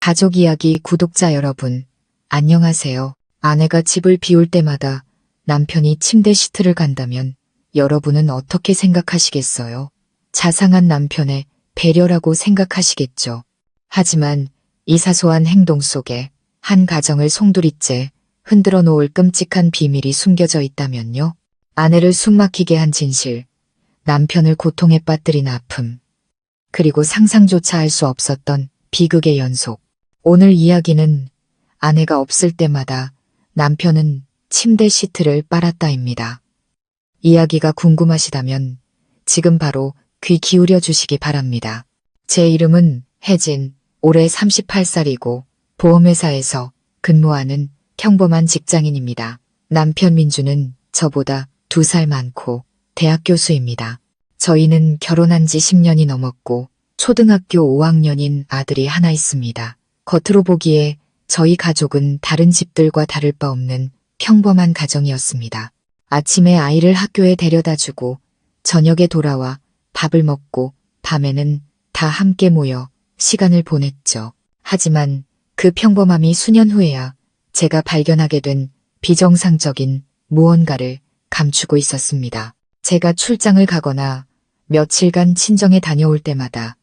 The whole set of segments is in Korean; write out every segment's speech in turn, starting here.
가족 이야기 구독자 여러분, 안녕하세요. 아내가 집을 비울 때마다 남편이 침대 시트를 간다면 여러분은 어떻게 생각하시겠어요? 자상한 남편의 배려라고 생각하시겠죠. 하지만 이 사소한 행동 속에 한 가정을 송두리째 흔들어 놓을 끔찍한 비밀이 숨겨져 있다면요. 아내를 숨막히게 한 진실, 남편을 고통에 빠뜨린 아픔, 그리고 상상조차 할 수 없었던 비극의 연속. 오늘 이야기는 아내가 없을 때마다 남편은 침대 시트를 빨았다입니다. 이야기가 궁금하시다면 지금 바로 귀 기울여 주시기 바랍니다. 제 이름은 혜진, 올해 38살이고 보험회사에서 근무하는 평범한 직장인입니다. 남편 민주는 저보다 2살 많고 대학 교수입니다. 저희는 결혼한 지 10년이 넘었고 초등학교 5학년인 아들이 하나 있습니다. 겉으로 보기에 저희 가족은 다른 집들과 다를 바 없는 평범한 가정이었습니다. 아침에 아이를 학교에 데려다주고 저녁에 돌아와 밥을 먹고 밤에는 다 함께 모여 시간을 보냈죠. 하지만 그 평범함이 수년 후에야 제가 발견하게 된 비정상적인 무언가를 감추고 있었습니다. 제가 출장을 가거나 며칠간 친정에 다녀올 때마다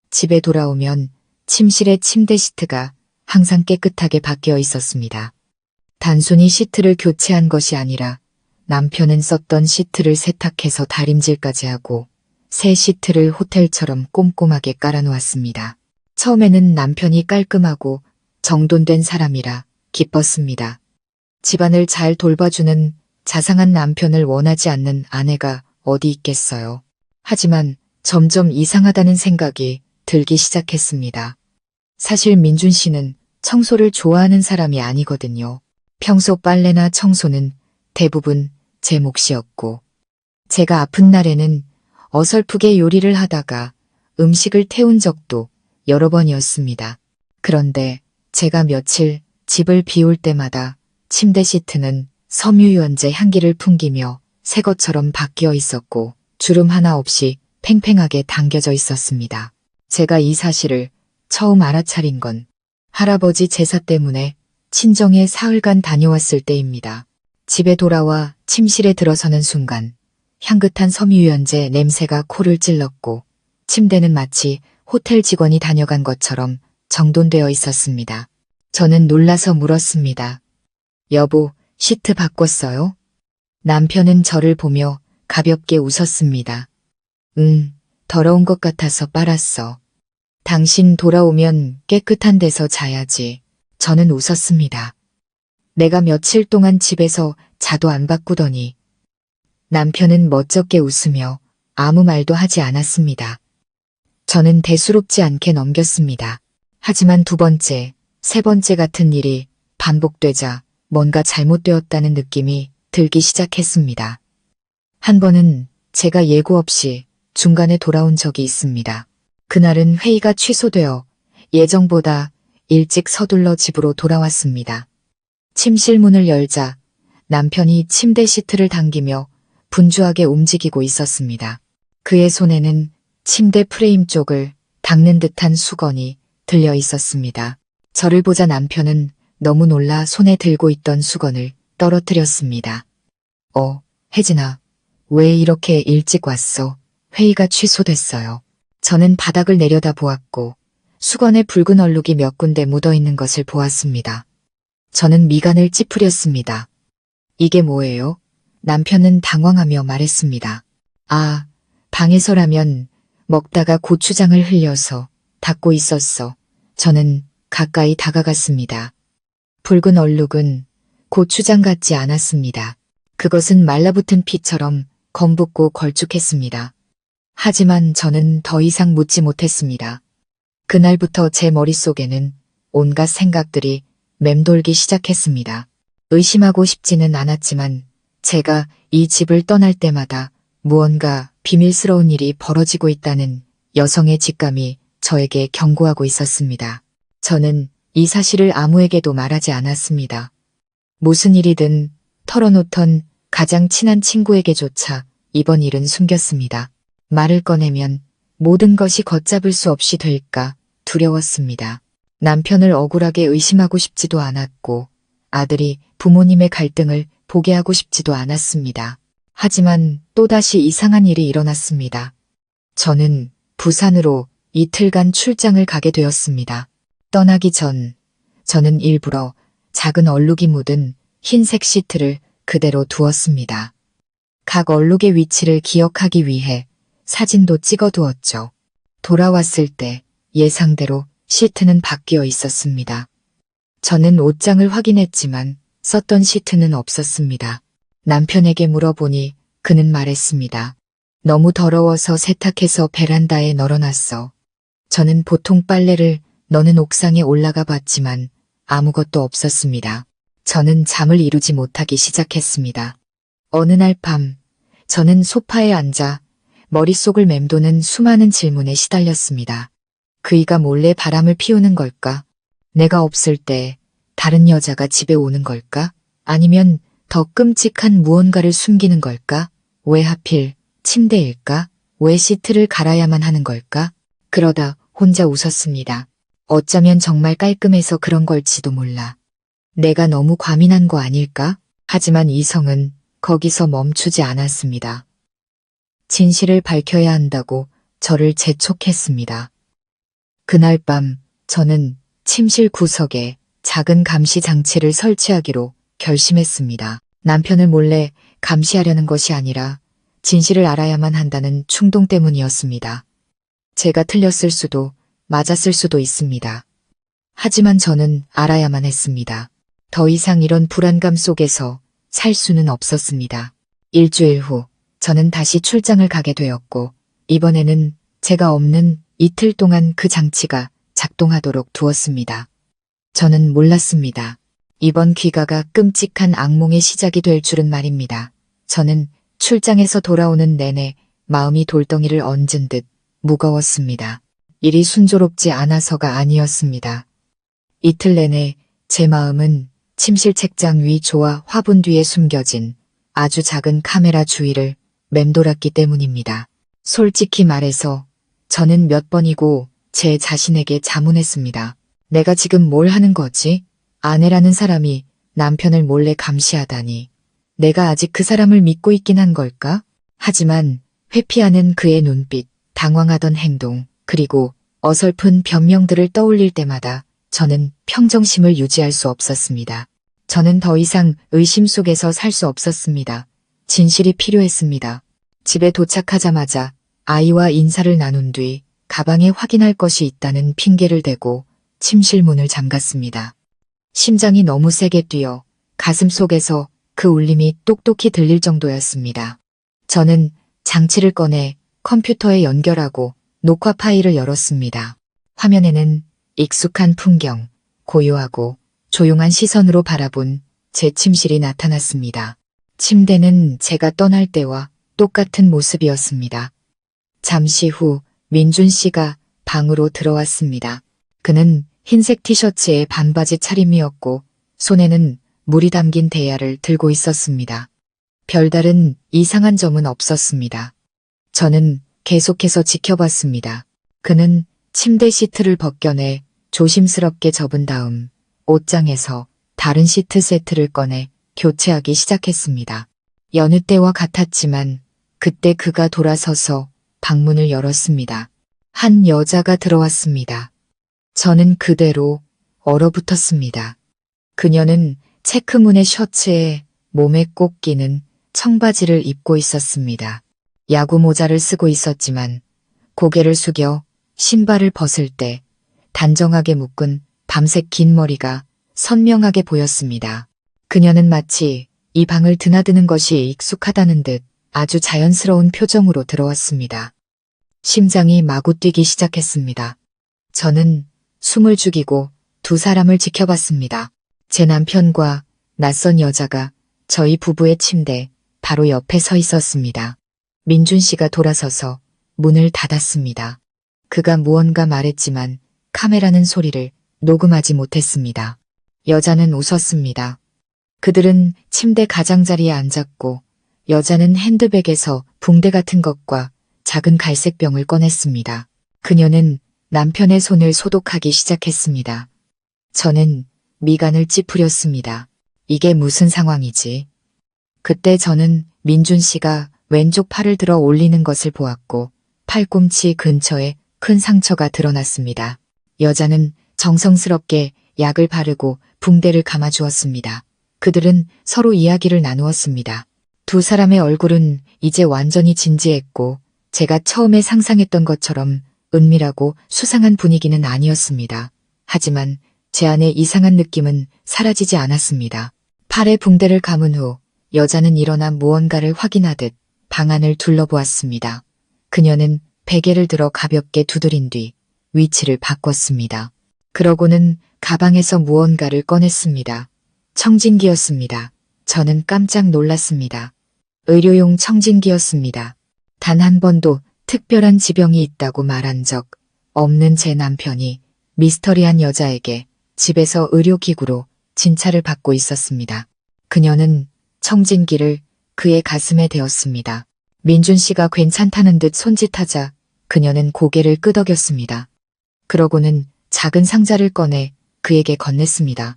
집에 돌아오면 침실의 침대 시트가 항상 깨끗하게 바뀌어 있었습니다. 단순히 시트를 교체한 것이 아니라 남편은 썼던 시트를 세탁해서 다림질까지 하고 새 시트를 호텔처럼 꼼꼼하게 깔아놓았습니다. 처음에는 남편이 깔끔하고 정돈된 사람이라 기뻤습니다. 집안을 잘 돌봐주는 자상한 남편을 원하지 않는 아내가 어디 있겠어요. 하지만 점점 이상하다는 생각이 들기 시작했습니다. 사실 민준 씨는 청소를 좋아하는 사람이 아니거든요. 평소 빨래나 청소는 대부분 제 몫이었고, 제가 아픈 날에는 어설프게 요리를 하다가 음식을 태운 적도 여러 번이었습니다. 그런데 제가 며칠 집을 비울 때마다 침대 시트는 섬유유연제 향기를 풍기며 새 것처럼 바뀌어 있었고 주름 하나 없이 팽팽하게 당겨져 있었습니다. 제가 이 사실을 처음 알아차린 건 할아버지 제사 때문에 친정에 사흘간 다녀왔을 때입니다. 집에 돌아와 침실에 들어서는 순간 향긋한 섬유유연제 냄새가 코를 찔렀고 침대는 마치 호텔 직원이 다녀간 것처럼 정돈되어 있었습니다. 저는 놀라서 물었습니다. 여보, 시트 바꿨어요? 남편은 저를 보며 가볍게 웃었습니다. 더러운 것 같아서 빨았어. 당신 돌아오면 깨끗한 데서 자야지. 저는 웃었습니다. 내가 며칠 동안 집에서 자도 안 바꾸더니. 남편은 멋쩍게 웃으며 아무 말도 하지 않았습니다. 저는 대수롭지 않게 넘겼습니다. 하지만 2번째, 3번째 같은 일이 반복되자 뭔가 잘못되었다는 느낌이 들기 시작했습니다. 한 번은 제가 예고 없이 중간에 돌아온 적이 있습니다. 그날은 회의가 취소되어 예정보다 일찍 서둘러 집으로 돌아왔습니다. 침실 문을 열자 남편이 침대 시트를 당기며 분주하게 움직이고 있었습니다. 그의 손에는 침대 프레임 쪽을 닦는 듯한 수건이 들려 있었습니다. 저를 보자 남편은 너무 놀라 손에 들고 있던 수건을 떨어뜨렸습니다. 혜진아, 왜 이렇게 일찍 왔어? 회의가 취소됐어요. 저는 바닥을 내려다 보았고 수건에 붉은 얼룩이 몇 군데 묻어있는 것을 보았습니다. 저는 미간을 찌푸렸습니다. 이게 뭐예요? 남편은 당황하며 말했습니다. 방에서라면 먹다가 고추장을 흘려서 닦고 있었어. 저는 가까이 다가갔습니다. 붉은 얼룩은 고추장 같지 않았습니다. 그것은 말라붙은 피처럼 검붓고 걸쭉했습니다. 하지만 저는 더 이상 묻지 못했습니다. 그날부터 제 머릿속에는 온갖 생각들이 맴돌기 시작했습니다. 의심하고 싶지는 않았지만 제가 이 집을 떠날 때마다 무언가 비밀스러운 일이 벌어지고 있다는 여성의 직감이 저에게 경고하고 있었습니다. 저는 이 사실을 아무에게도 말하지 않았습니다. 무슨 일이든 털어놓던 가장 친한 친구에게조차 이번 일은 숨겼습니다. 말을 꺼내면 모든 것이 걷잡을 수 없이 될까 두려웠습니다. 남편을 억울하게 의심하고 싶지도 않았고 아들이 부모님의 갈등을 보게 하고 싶지도 않았습니다. 하지만 또다시 이상한 일이 일어났습니다. 저는 부산으로 이틀간 출장을 가게 되었습니다. 떠나기 전 저는 일부러 작은 얼룩이 묻은 흰색 시트를 그대로 두었습니다. 각 얼룩의 위치를 기억하기 위해 사진도 찍어두었죠. 돌아왔을 때 예상대로 시트는 바뀌어 있었습니다. 저는 옷장을 확인했지만 썼던 시트는 없었습니다. 남편에게 물어보니 그는 말했습니다. 너무 더러워서 세탁해서 베란다에 널어놨어. 저는 보통 빨래를 넣는 옥상에 올라가 봤지만 아무것도 없었습니다. 저는 잠을 이루지 못하기 시작했습니다. 어느 날 밤, 저는 소파에 앉아 머릿속을 맴도는 수많은 질문에 시달렸습니다. 그이가 몰래 바람을 피우는 걸까? 내가 없을 때 다른 여자가 집에 오는 걸까? 아니면 더 끔찍한 무언가를 숨기는 걸까? 왜 하필 침대일까? 왜 시트를 갈아야만 하는 걸까? 그러다 혼자 웃었습니다. 어쩌면 정말 깔끔해서 그런 걸지도 몰라. 내가 너무 과민한 거 아닐까? 하지만 이성은 거기서 멈추지 않았습니다. 진실을 밝혀야 한다고 저를 재촉했습니다. 그날 밤 저는 침실 구석에 작은 감시 장치를 설치하기로 결심했습니다. 남편을 몰래 감시하려는 것이 아니라 진실을 알아야만 한다는 충동 때문이었습니다. 제가 틀렸을 수도 맞았을 수도 있습니다. 하지만 저는 알아야만 했습니다. 더 이상 이런 불안감 속에서 살 수는 없었습니다. 일주일 후 저는 다시 출장을 가게 되었고 이번에는 제가 없는 이틀 동안 그 장치가 작동하도록 두었습니다. 저는 몰랐습니다. 이번 귀가가 끔찍한 악몽의 시작이 될 줄은 말입니다. 저는 출장에서 돌아오는 내내 마음이 돌덩이를 얹은 듯 무거웠습니다. 일이 순조롭지 않아서가 아니었습니다. 이틀 내내 제 마음은 침실 책장 위 조화 화분 뒤에 숨겨진 아주 작은 카메라 주위를 맴돌았기 때문입니다. 솔직히 말해서 저는 몇 번이고 제 자신에게 자문했습니다. 내가 지금 뭘 하는 거지? 아내라는 사람이 남편을 몰래 감시하다니. 내가 아직 그 사람을 믿고 있긴 한 걸까? 하지만 회피하는 그의 눈빛, 당황하던 행동, 그리고 어설픈 변명들을 떠올릴 때마다 저는 평정심을 유지할 수 없었습니다. 저는 더 이상 의심 속에서 살 수 없었습니다. 진실이 필요했습니다. 집에 도착하자마자 아이와 인사를 나눈 뒤 가방에 확인할 것이 있다는 핑계를 대고 침실 문을 잠갔습니다. 심장이 너무 세게 뛰어 가슴 속에서 그 울림이 똑똑히 들릴 정도였습니다. 저는 장치를 꺼내 컴퓨터에 연결하고 녹화 파일을 열었습니다. 화면에는 익숙한 풍경, 고요하고 조용한 시선으로 바라본 제 침실이 나타났습니다. 침대는 제가 떠날 때와 똑같은 모습이었습니다. 잠시 후 민준 씨가 방으로 들어왔습니다. 그는 흰색 티셔츠에 반바지 차림이었고 손에는 물이 담긴 대야를 들고 있었습니다. 별다른 이상한 점은 없었습니다. 저는 계속해서 지켜봤습니다. 그는 침대 시트를 벗겨내 조심스럽게 접은 다음 옷장에서 다른 시트 세트를 꺼내 교체하기 시작했습니다. 여느 때와 같았지만 그때 그가 돌아서서 방문을 열었습니다. 한 여자가 들어왔습니다. 저는 그대로 얼어붙었습니다. 그녀는 체크무늬 셔츠에 몸에 꼭 끼는 청바지를 입고 있었습니다. 야구 모자를 쓰고 있었지만 고개를 숙여 신발을 벗을 때 단정하게 묶은 밤색 긴 머리가 선명하게 보였습니다. 그녀는 마치 이 방을 드나드는 것이 익숙하다는 듯 아주 자연스러운 표정으로 들어왔습니다. 심장이 마구 뛰기 시작했습니다. 저는 숨을 죽이고 두 사람을 지켜봤습니다. 제 남편과 낯선 여자가 저희 부부의 침대 바로 옆에 서 있었습니다. 민준 씨가 돌아서서 문을 닫았습니다. 그가 무언가 말했지만 카메라는 소리를 녹음하지 못했습니다. 여자는 웃었습니다. 그들은 침대 가장자리에 앉았고 여자는 핸드백에서 붕대 같은 것과 작은 갈색 병을 꺼냈습니다. 그녀는 남편의 손을 소독하기 시작했습니다. 저는 미간을 찌푸렸습니다. 이게 무슨 상황이지? 그때 저는 민준 씨가 왼쪽 팔을 들어 올리는 것을 보았고 팔꿈치 근처에 큰 상처가 드러났습니다. 여자는 정성스럽게 약을 바르고 붕대를 감아주었습니다. 그들은 서로 이야기를 나누었습니다. 두 사람의 얼굴은 이제 완전히 진지했고 제가 처음에 상상했던 것처럼 은밀하고 수상한 분위기는 아니었습니다. 하지만 제 안의 이상한 느낌은 사라지지 않았습니다. 팔에 붕대를 감은 후 여자는 일어나 무언가를 확인하듯 방 안을 둘러보았습니다. 그녀는 베개를 들어 가볍게 두드린 뒤 위치를 바꿨습니다. 그러고는 가방에서 무언가를 꺼냈습니다. 청진기였습니다. 저는 깜짝 놀랐습니다. 의료용 청진기였습니다. 단 한 번도 특별한 지병이 있다고 말한 적 없는 제 남편이 미스터리한 여자에게 집에서 의료기구로 진찰을 받고 있었습니다. 그녀는 청진기를 그의 가슴에 대었습니다. 민준 씨가 괜찮다는 듯 손짓하자 그녀는 고개를 끄덕였습니다. 그러고는 작은 상자를 꺼내 그에게 건넸습니다.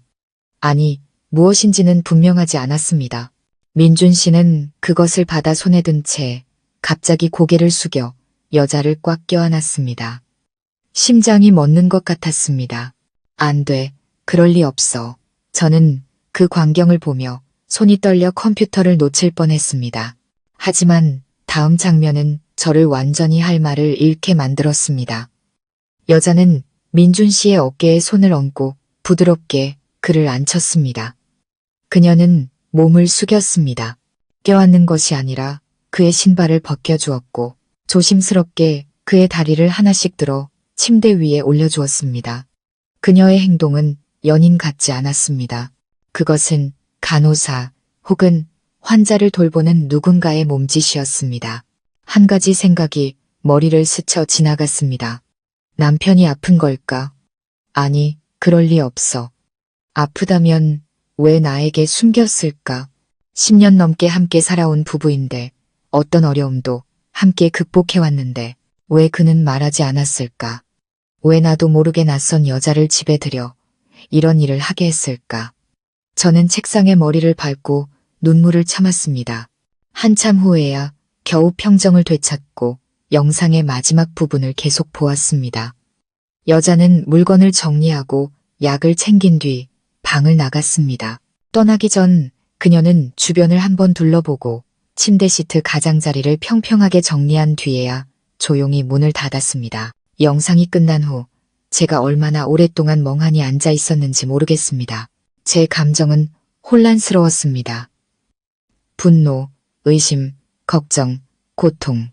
아니, 무엇인지는 분명하지 않았습니다. 민준 씨는 그것을 받아 손에 든 채 갑자기 고개를 숙여 여자를 꽉 껴안았습니다. 심장이 멎는 것 같았습니다. 안 돼, 그럴 리 없어. 저는 그 광경을 보며 손이 떨려 컴퓨터를 놓칠 뻔했습니다. 하지만 다음 장면은 저를 완전히 할 말을 잃게 만들었습니다. 여자는 민준 씨의 어깨에 손을 얹고 부드럽게 그를 안쳤습니다. 그녀는 몸을 숙였습니다. 껴안는 것이 아니라 그의 신발을 벗겨주었고 조심스럽게 그의 다리를 하나씩 들어 침대 위에 올려주었습니다. 그녀의 행동은 연인 같지 않았습니다. 그것은 간호사 혹은 환자를 돌보는 누군가의 몸짓이었습니다. 한 가지 생각이 머리를 스쳐 지나갔습니다. 남편이 아픈 걸까? 아니, 그럴 리 없어. 아프다면 왜 나에게 숨겼을까? 10년 넘게 함께 살아온 부부인데 어떤 어려움도 함께 극복해왔는데 왜 그는 말하지 않았을까? 왜 나도 모르게 낯선 여자를 집에 들여 이런 일을 하게 했을까? 저는 책상에 머리를 밟고 눈물을 참았습니다. 한참 후에야 겨우 평정을 되찾고 영상의 마지막 부분을 계속 보았습니다. 여자는 물건을 정리하고 약을 챙긴 뒤 방을 나갔습니다. 떠나기 전 그녀는 주변을 한번 둘러보고 침대 시트 가장자리를 평평하게 정리한 뒤에야 조용히 문을 닫았습니다. 영상이 끝난 후 제가 얼마나 오랫동안 멍하니 앉아 있었는지 모르겠습니다. 제 감정은 혼란스러웠습니다. 분노, 의심, 걱정, 고통.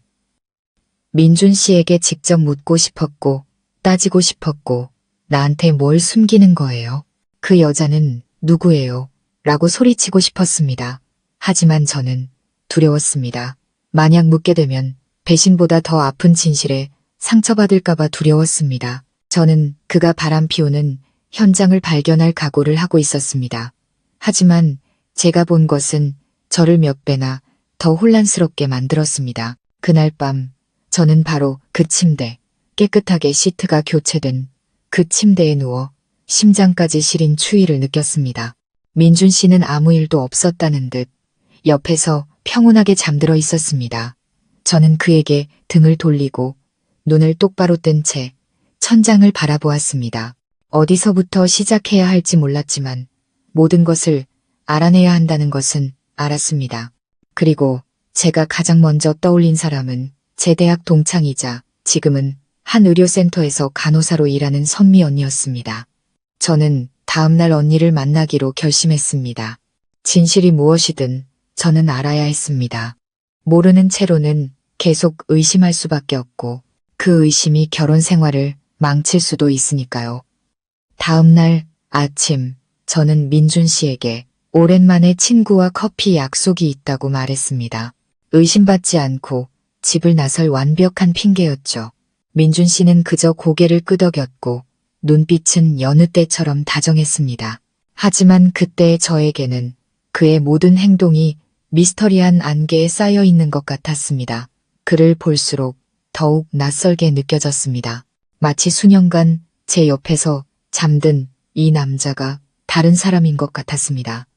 민준 씨에게 직접 묻고 싶었고 따지고 싶었고 나한테 뭘 숨기는 거예요? 그 여자는 누구예요? 라고 소리치고 싶었습니다. 하지만 저는 두려웠습니다. 만약 묻게 되면 배신보다 더 아픈 진실에 상처받을까봐 두려웠습니다. 저는 그가 바람 피우는 현장을 발견할 각오를 하고 있었습니다. 하지만 제가 본 것은 저를 몇 배나 더 혼란스럽게 만들었습니다. 그날 밤 저는 바로 그 침대, 깨끗하게 시트가 교체된 그 침대에 누워 심장까지 시린 추위를 느꼈습니다. 민준 씨는 아무 일도 없었다는 듯 옆에서 평온하게 잠들어 있었습니다. 저는 그에게 등을 돌리고 눈을 똑바로 뜬 채 천장을 바라보았습니다. 어디서부터 시작해야 할지 몰랐지만 모든 것을 알아내야 한다는 것은 알았습니다. 그리고 제가 가장 먼저 떠올린 사람은 제 대학 동창이자 지금은 한 의료센터에서 간호사로 일하는 선미 언니였습니다. 저는 다음날 언니를 만나기로 결심했습니다. 진실이 무엇이든 저는 알아야 했습니다. 모르는 채로는 계속 의심할 수밖에 없고 그 의심이 결혼 생활을 망칠 수도 있으니까요. 다음날 아침 저는 민준 씨에게 오랜만에 친구와 커피 약속이 있다고 말했습니다. 의심받지 않고 집을 나설 완벽한 핑계였죠. 민준 씨는 그저 고개를 끄덕였고 눈빛은 여느 때처럼 다정했습니다. 하지만 그때의 저에게는 그의 모든 행동이 미스터리한 안개에 쌓여 있는 것 같았습니다. 그를 볼수록 더욱 낯설게 느껴졌습니다. 마치 수년간 제 옆에서 잠든 이 남자가 다른 사람인 것 같았습니다.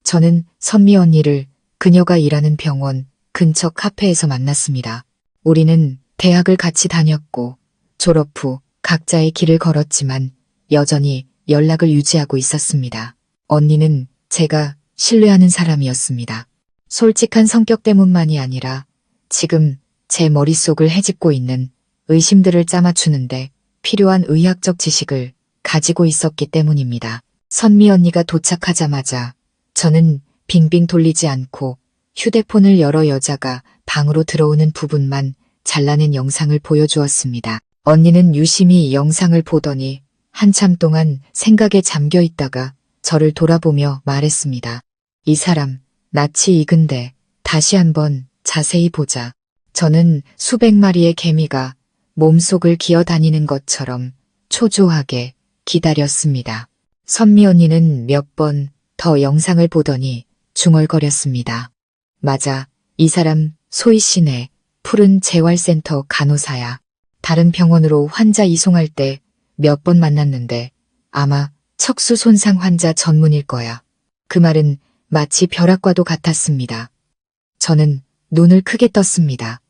저는 선미 언니를 그녀가 일하는 병원 근처 카페에서 만났습니다. 우리는 대학을 같이 다녔고 졸업 후 각자의 길을 걸었지만 여전히 연락을 유지하고 있었습니다. 언니는 제가 신뢰하는 사람이었습니다. 솔직한 성격 때문만이 아니라 지금 제 머릿속을 헤집고 있는 의심들을 짜맞추는데 필요한 의학적 지식을 가지고 있었기 때문입니다. 선미 언니가 도착하자마자 저는 빙빙 돌리지 않고 휴대폰을 열어 여자가 방으로 들어오는 부분만 잘라낸 영상을 보여주었습니다. 언니는 유심히 영상을 보더니 한참 동안 생각에 잠겨 있다가 저를 돌아보며 말했습니다. 이 사람 낯이 익은데 다시 한번 자세히 보자. 저는 수백 마리의 개미가 몸속을 기어다니는 것처럼 초조하게 기다렸습니다. 선미 언니는 몇 번 더 영상을 보더니 중얼거렸습니다. 맞아, 이 사람 소희 씨네. 푸른 재활센터 간호사야. 다른 병원으로 환자 이송할 때 몇 번 만났는데 아마 척수 손상 환자 전문일 거야. 그 말은 마치 벼락과도 같았습니다. 저는 눈을 크게 떴습니다.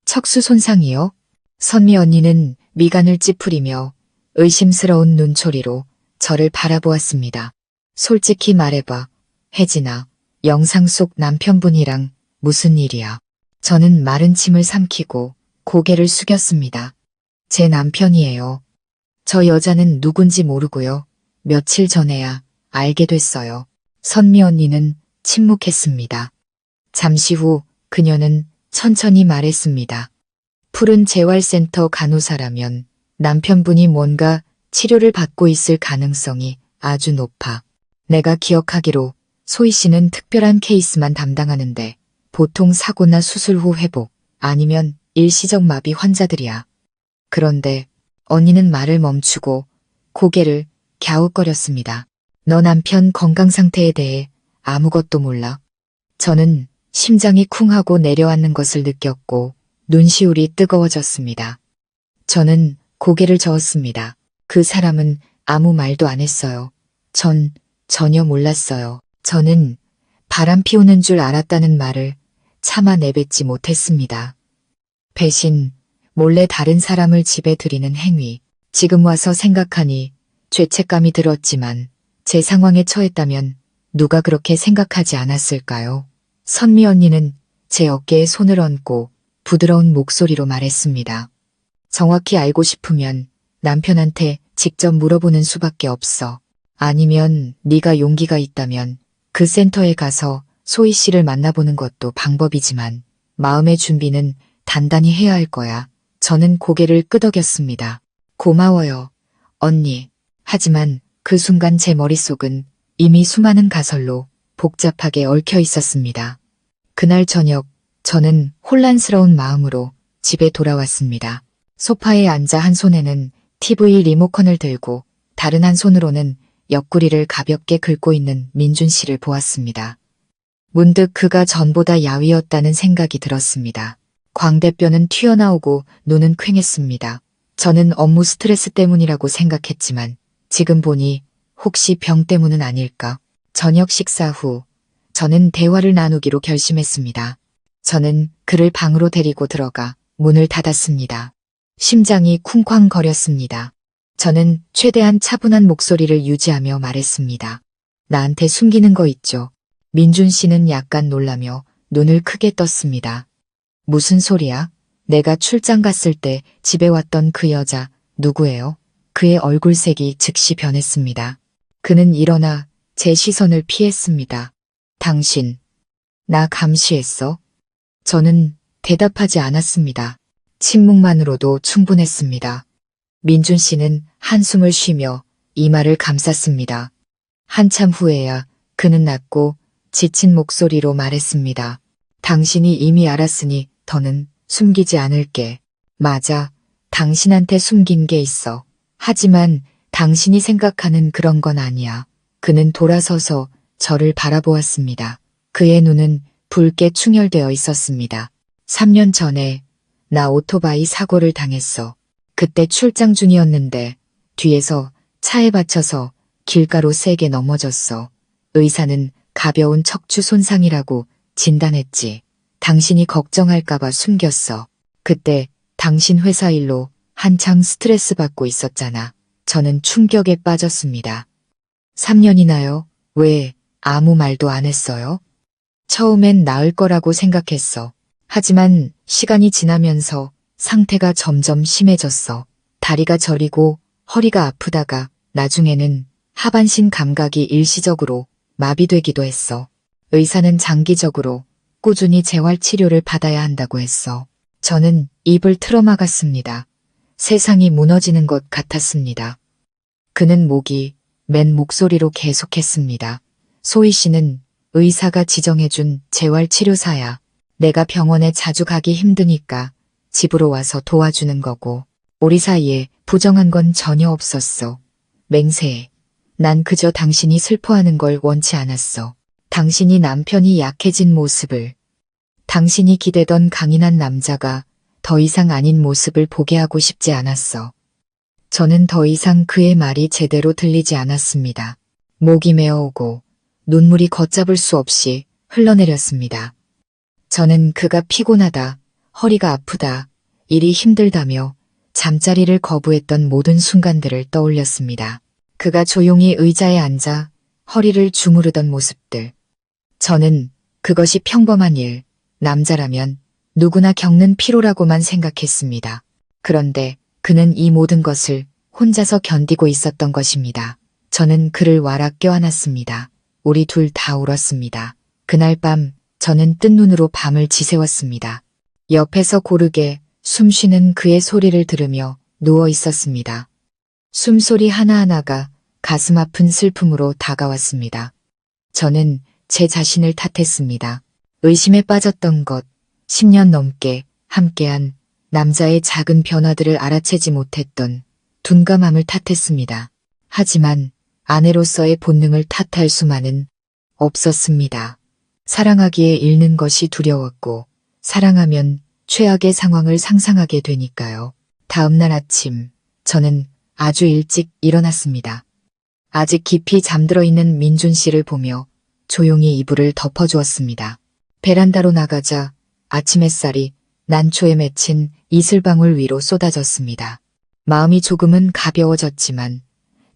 척수 손상이요? 선미 언니는 미간을 찌푸리며 의심스러운 눈초리로 저를 바라보았습니다. 솔직히 말해봐. 혜진아, 영상 속 남편분이랑 무슨 일이야? 저는 마른 침을 삼키고 고개를 숙였습니다. 제 남편이에요. 저 여자는 누군지 모르고요. 며칠 전에야 알게 됐어요. 선미 언니는 침묵했습니다. 잠시 후 그녀는 천천히 말했습니다. 푸른 재활센터 간호사라면 남편분이 뭔가 치료를 받고 있을 가능성이 아주 높아. 내가 기억하기로 소희 씨는 특별한 케이스만 담당하는데 보통 사고나 수술 후 회복 아니면 일시적 마비 환자들이야. 그런데 언니는 말을 멈추고 고개를 갸웃거렸습니다. 너 남편 건강 상태에 대해 아무것도 몰라. 저는 심장이 쿵하고 내려앉는 것을 느꼈고 눈시울이 뜨거워졌습니다. 저는 고개를 저었습니다. 그 사람은 아무 말도 안 했어요. 전 전혀 몰랐어요. 저는 바람 피우는 줄 알았다는 말을 차마 내뱉지 못했습니다. 배신, 몰래 다른 사람을 집에 들이는 행위. 지금 와서 생각하니 죄책감이 들었지만 제 상황에 처했다면 누가 그렇게 생각하지 않았을까요? 선미 언니는 제 어깨에 손을 얹고 부드러운 목소리로 말했습니다. 정확히 알고 싶으면 남편한테 직접 물어보는 수밖에 없어. 아니면 네가 용기가 있다면 그 센터에 가서 소희 씨를 만나보는 것도 방법이지만 마음의 준비는 단단히 해야 할 거야. 저는 고개를 끄덕였습니다. 고마워요, 언니. 하지만 그 순간 제 머릿속은 이미 수많은 가설로 복잡하게 얽혀 있었습니다. 그날 저녁 저는 혼란스러운 마음으로 집에 돌아왔습니다. 소파에 앉아 한 손에는 TV 리모컨을 들고 다른 한 손으로는 옆구리를 가볍게 긁고 있는 민준 씨를 보았습니다. 문득 그가 전보다 야위었다는 생각이 들었습니다. 광대뼈는 튀어나오고 눈은 퀭했습니다. 저는 업무 스트레스 때문이라고 생각했지만 지금 보니 혹시 병 때문은 아닐까? 저녁 식사 후 저는 대화를 나누기로 결심했습니다. 저는 그를 방으로 데리고 들어가 문을 닫았습니다. 심장이 쿵쾅거렸습니다. 저는 최대한 차분한 목소리를 유지하며 말했습니다. 나한테 숨기는 거 있죠? 민준 씨는 약간 놀라며 눈을 크게 떴습니다. 무슨 소리야? 내가 출장 갔을 때 집에 왔던 그 여자 누구예요? 그의 얼굴색이 즉시 변했습니다. 그는 일어나 제 시선을 피했습니다. 당신, 나 감시했어? 저는 대답하지 않았습니다. 침묵만으로도 충분했습니다. 민준 씨는 한숨을 쉬며 이마를 감쌌습니다. 한참 후에야 그는 낮고 지친 목소리로 말했습니다. 당신이 이미 알았으니 더는 숨기지 않을게. 맞아, 당신한테 숨긴 게 있어. 하지만 당신이 생각하는 그런 건 아니야. 그는 돌아서서 저를 바라보았습니다. 그의 눈은 붉게 충혈되어 있었습니다. 3년 전에 나 오토바이 사고를 당했어. 그때 출장 중이었는데 뒤에서 차에 받쳐서 길가로 세게 넘어졌어. 의사는 가벼운 척추 손상이라고 진단했지. 당신이 걱정할까봐 숨겼어. 그때 당신 회사 일로 한창 스트레스 받고 있었잖아. 저는 충격에 빠졌습니다. 3년이나요? 왜 아무 말도 안 했어요? 처음엔 나을 거라고 생각했어. 하지만 시간이 지나면서 상태가 점점 심해졌어. 다리가 저리고 허리가 아프다가 나중에는 하반신 감각이 일시적으로 마비되기도 했어. 의사는 장기적으로 꾸준히 재활치료를 받아야 한다고 했어. 저는 입을 틀어막았습니다. 세상이 무너지는 것 같았습니다. 그는 맨 목소리로 계속했습니다. 소희 씨는 의사가 지정해준 재활치료사야. 내가 병원에 자주 가기 힘드니까 집으로 와서 도와주는 거고, 우리 사이에 부정한 건 전혀 없었어. 맹세해. 난 그저 당신이 슬퍼하는 걸 원치 않았어. 당신이 남편이 약해진 모습을, 당신이 기대던 강인한 남자가 더 이상 아닌 모습을 보게 하고 싶지 않았어. 저는 더 이상 그의 말이 제대로 들리지 않았습니다. 목이 메어오고 눈물이 걷잡을 수 없이 흘러내렸습니다. 저는 그가 피곤하다, 허리가 아프다, 일이 힘들다며 잠자리를 거부했던 모든 순간들을 떠올렸습니다. 그가 조용히 의자에 앉아 허리를 주무르던 모습들. 저는 그것이 평범한 일, 남자라면 누구나 겪는 피로라고만 생각했습니다. 그런데 그는 이 모든 것을 혼자서 견디고 있었던 것입니다. 저는 그를 와락 껴안았습니다. 우리 둘 다 울었습니다. 그날 밤 저는 뜬 눈으로 밤을 지새웠습니다. 옆에서 고르게 숨쉬는 그의 소리를 들으며 누워 있었습니다. 숨소리 하나하나가 가슴 아픈 슬픔으로 다가왔습니다. 저는 제 자신을 탓했습니다. 의심에 빠졌던 것, 10년 넘게 함께한 남자의 작은 변화들을 알아채지 못했던 둔감함을 탓했습니다. 하지만 아내로서의 본능을 탓할 수만은 없었습니다. 사랑하기에 잃는 것이 두려웠고, 사랑하면 최악의 상황을 상상하게 되니까요. 다음 날 아침, 저는 아주 일찍 일어났습니다. 아직 깊이 잠들어 있는 민준 씨를 보며 조용히 이불을 덮어주었습니다. 베란다로 나가자 아침 햇살이 난초에 맺힌 이슬방울 위로 쏟아졌습니다. 마음이 조금은 가벼워졌지만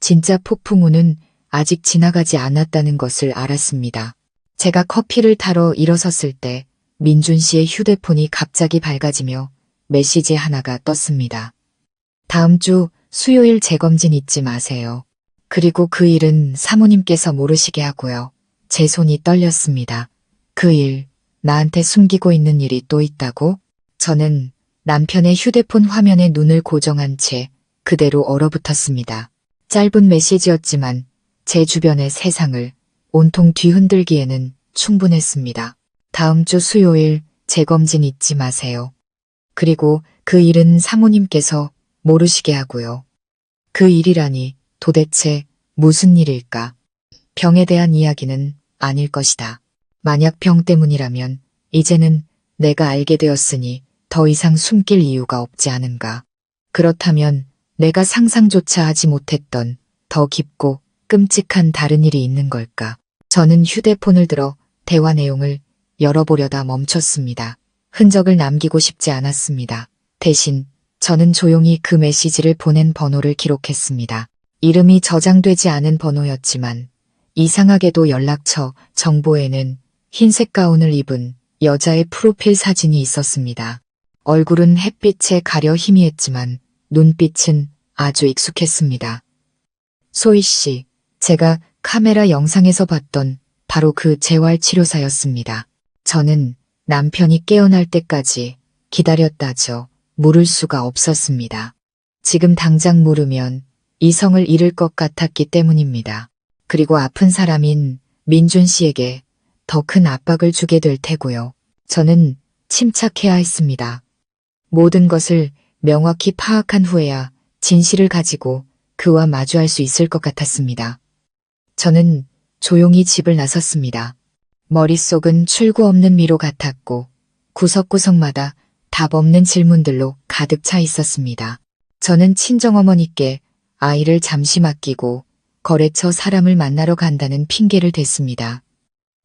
진짜 폭풍우는 아직 지나가지 않았다는 것을 알았습니다. 제가 커피를 타러 일어섰을 때 민준 씨의 휴대폰이 갑자기 밝아지며 메시지 하나가 떴습니다. 다음 주 수요일 재검진 잊지 마세요. 그리고 그 일은 사모님께서 모르시게 하고요. 제 손이 떨렸습니다. 그 일, 나한테 숨기고 있는 일이 또 있다고? 저는 남편의 휴대폰 화면에 눈을 고정한 채 그대로 얼어붙었습니다. 짧은 메시지였지만 제 주변의 세상을 온통 뒤흔들기에는 충분했습니다. 다음 주 수요일 재검진 잊지 마세요. 그리고 그 일은 사모님께서 모르시게 하고요. 그 일이라니 도대체 무슨 일일까? 병에 대한 이야기는 아닐 것이다. 만약 병 때문이라면 이제는 내가 알게 되었으니 더 이상 숨길 이유가 없지 않은가. 그렇다면 내가 상상조차 하지 못했던 더 깊고 끔찍한 다른 일이 있는 걸까? 저는 휴대폰을 들어 대화 내용을 열어보려다 멈췄습니다. 흔적을 남기고 싶지 않았습니다. 대신 저는 조용히 그 메시지를 보낸 번호를 기록했습니다. 이름이 저장되지 않은 번호였지만 이상하게도 연락처 정보에는 흰색 가운을 입은 여자의 프로필 사진이 있었습니다. 얼굴은 햇빛에 가려 희미했지만 눈빛은 아주 익숙했습니다. 소희 씨, 제가 카메라 영상에서 봤던 바로 그 재활치료사였습니다. 저는 남편이 깨어날 때까지 기다렸다죠. 물을 수가 없었습니다. 지금 당장 물으면 이성을 잃을 것 같았기 때문입니다. 그리고 아픈 사람인 민준 씨에게 더 큰 압박을 주게 될 테고요. 저는 침착해야 했습니다. 모든 것을 명확히 파악한 후에야 진실을 가지고 그와 마주할 수 있을 것 같았습니다. 저는 조용히 집을 나섰습니다. 머릿속은 출구 없는 미로 같았고 구석구석마다 답 없는 질문들로 가득 차 있었습니다. 저는 친정어머니께 아이를 잠시 맡기고 거래처 사람을 만나러 간다는 핑계를 댔습니다.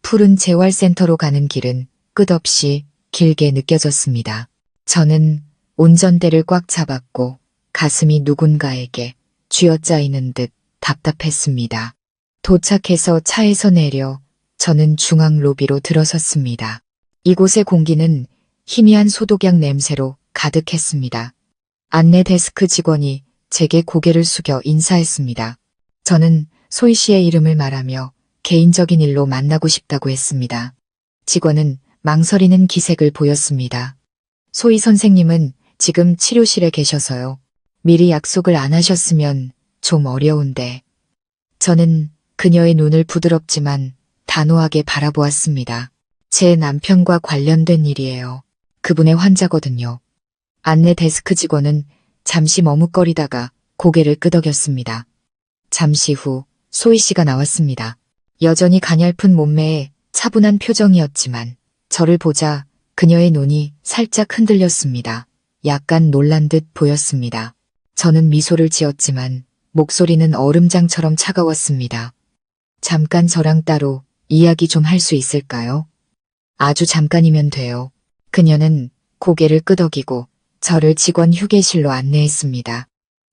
푸른 재활센터로 가는 길은 끝없이 길게 느껴졌습니다. 저는 운전대를 꽉 잡았고 가슴이 누군가에게 쥐어짜이는 듯 답답했습니다. 도착해서 차에서 내려 저는 중앙 로비로 들어섰습니다. 이곳의 공기는 희미한 소독약 냄새로 가득했습니다. 안내 데스크 직원이 제게 고개를 숙여 인사했습니다. 저는 소희 씨의 이름을 말하며 개인적인 일로 만나고 싶다고 했습니다. 직원은 망설이는 기색을 보였습니다. 소희 선생님은 지금 치료실에 계셔서요. 미리 약속을 안 하셨으면 좀 어려운데. 저는 그녀의 눈을 부드럽지만 단호하게 바라보았습니다. 제 남편과 관련된 일이에요. 그분의 환자거든요. 안내 데스크 직원은 잠시 머뭇거리다가 고개를 끄덕였습니다. 잠시 후 소희 씨가 나왔습니다. 여전히 가냘픈 몸매에 차분한 표정이었지만 저를 보자 그녀의 눈이 살짝 흔들렸습니다. 약간 놀란 듯 보였습니다. 저는 미소를 지었지만 목소리는 얼음장처럼 차가웠습니다. 잠깐 저랑 따로 이야기 좀 할 수 있을까요? 아주 잠깐이면 돼요. 그녀는 고개를 끄덕이고 저를 직원 휴게실로 안내했습니다.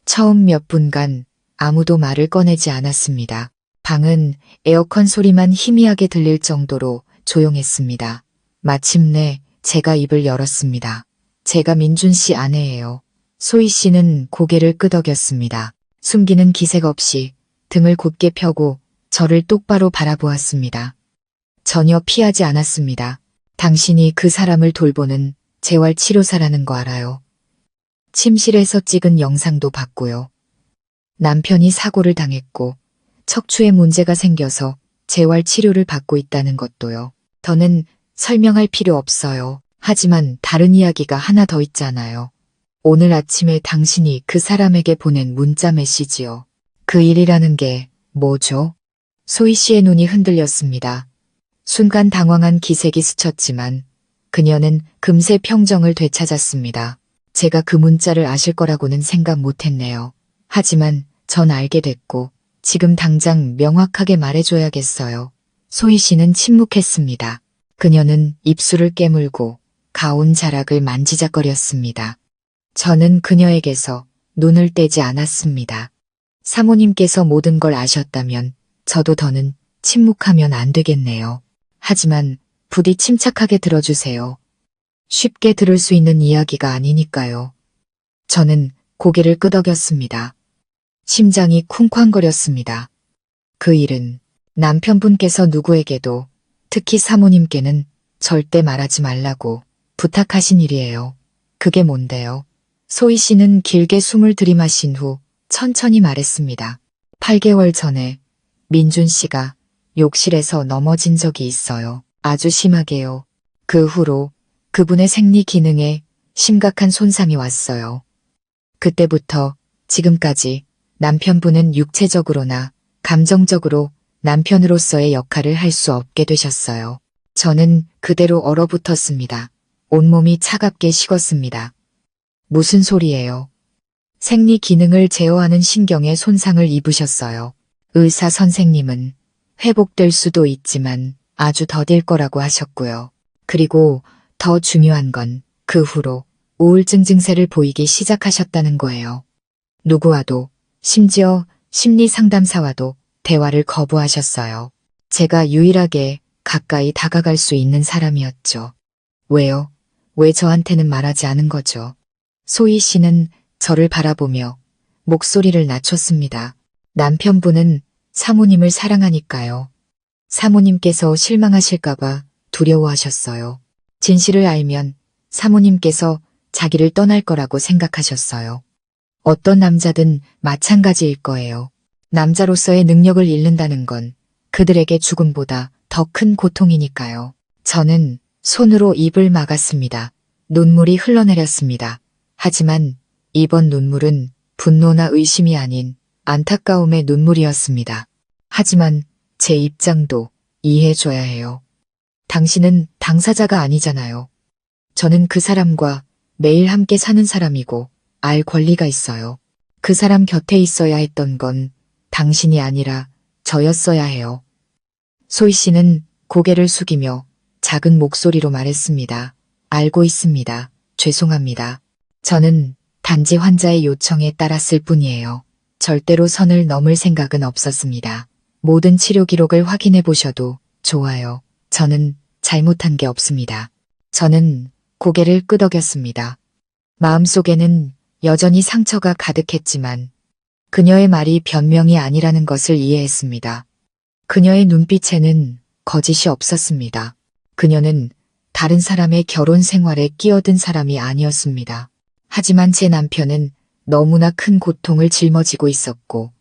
처음 몇 분간 아무도 말을 꺼내지 않았습니다. 방은 에어컨 소리만 희미하게 들릴 정도로 조용했습니다. 마침내 제가 입을 열었습니다. 제가 민준 씨 아내예요. 소희 씨는 고개를 끄덕였습니다. 숨기는 기색 없이 등을 곧게 펴고 저를 똑바로 바라보았습니다. 전혀 피하지 않았습니다. 당신이 그 사람을 돌보는 재활치료사라는 거 알아요. 침실에서 찍은 영상도 봤고요. 남편이 사고를 당했고 척추에 문제가 생겨서 재활치료를 받고 있다는 것도요. 더는 설명할 필요 없어요. 하지만 다른 이야기가 하나 더 있잖아요. 오늘 아침에 당신이 그 사람에게 보낸 문자 메시지요. 그 일이라는 게 뭐죠? 소희 씨의 눈이 흔들렸습니다. 순간 당황한 기색이 스쳤지만 그녀는 금세 평정을 되찾았습니다. 제가 그 문자를 아실 거라고는 생각 못했네요. 하지만 전 알게 됐고 지금 당장 명확하게 말해줘야겠어요. 소희 씨는 침묵했습니다. 그녀는 입술을 깨물고 가온 자락을 만지작거렸습니다. 저는 그녀에게서 눈을 떼지 않았습니다. 사모님께서 모든 걸 아셨다면 저도 더는 침묵하면 안 되겠네요. 하지만 부디 침착하게 들어주세요. 쉽게 들을 수 있는 이야기가 아니니까요. 저는 고개를 끄덕였습니다. 심장이 쿵쾅거렸습니다. 그 일은 남편분께서 누구에게도, 특히 사모님께는 절대 말하지 말라고 부탁하신 일이에요. 그게 뭔데요? 소희 씨는 길게 숨을 들이마신 후 천천히 말했습니다. 8개월 전에 민준 씨가 욕실에서 넘어진 적이 있어요. 아주 심하게요. 그 후로 그분의 생리 기능에 심각한 손상이 왔어요. 그때부터 지금까지 남편분은 육체적으로나 감정적으로 남편으로서의 역할을 할 수 없게 되셨어요. 저는 그대로 얼어붙었습니다. 온몸이 차갑게 식었습니다. 무슨 소리예요? 생리 기능을 제어하는 신경에 손상을 입으셨어요. 의사 선생님은 회복될 수도 있지만 아주 더딜 거라고 하셨고요. 그리고 더 중요한 건 그 후로 우울증 증세를 보이기 시작하셨다는 거예요. 누구와도, 심지어 심리 상담사와도 대화를 거부하셨어요. 제가 유일하게 가까이 다가갈 수 있는 사람이었죠. 왜요? 왜 저한테는 말하지 않은 거죠? 소희 씨는 저를 바라보며 목소리를 낮췄습니다. 남편분은 사모님을 사랑하니까요. 사모님께서 실망하실까봐 두려워하셨어요. 진실을 알면 사모님께서 자기를 떠날 거라고 생각하셨어요. 어떤 남자든 마찬가지일 거예요. 남자로서의 능력을 잃는다는 건 그들에게 죽음보다 더 큰 고통이니까요. 저는 손으로 입을 막았습니다. 눈물이 흘러내렸습니다. 하지만 이번 눈물은 분노나 의심이 아닌 안타까움의 눈물이었습니다. 하지만 제 입장도 이해해줘야 해요. 당신은 당사자가 아니잖아요. 저는 그 사람과 매일 함께 사는 사람이고 알 권리가 있어요. 그 사람 곁에 있어야 했던 건 당신이 아니라 저였어야 해요. 소희 씨는 고개를 숙이며 작은 목소리로 말했습니다. 알고 있습니다. 죄송합니다. 저는 단지 환자의 요청에 따랐을 뿐이에요. 절대로 선을 넘을 생각은 없었습니다. 모든 치료 기록을 확인해 보셔도 좋아요. 저는 잘못한 게 없습니다. 저는 고개를 끄덕였습니다. 마음속에는 여전히 상처가 가득했지만 그녀의 말이 변명이 아니라는 것을 이해했습니다. 그녀의 눈빛에는 거짓이 없었습니다. 그녀는 다른 사람의 결혼 생활에 끼어든 사람이 아니었습니다. 하지만 제 남편은 너무나 큰 고통을 짊어지고 있었고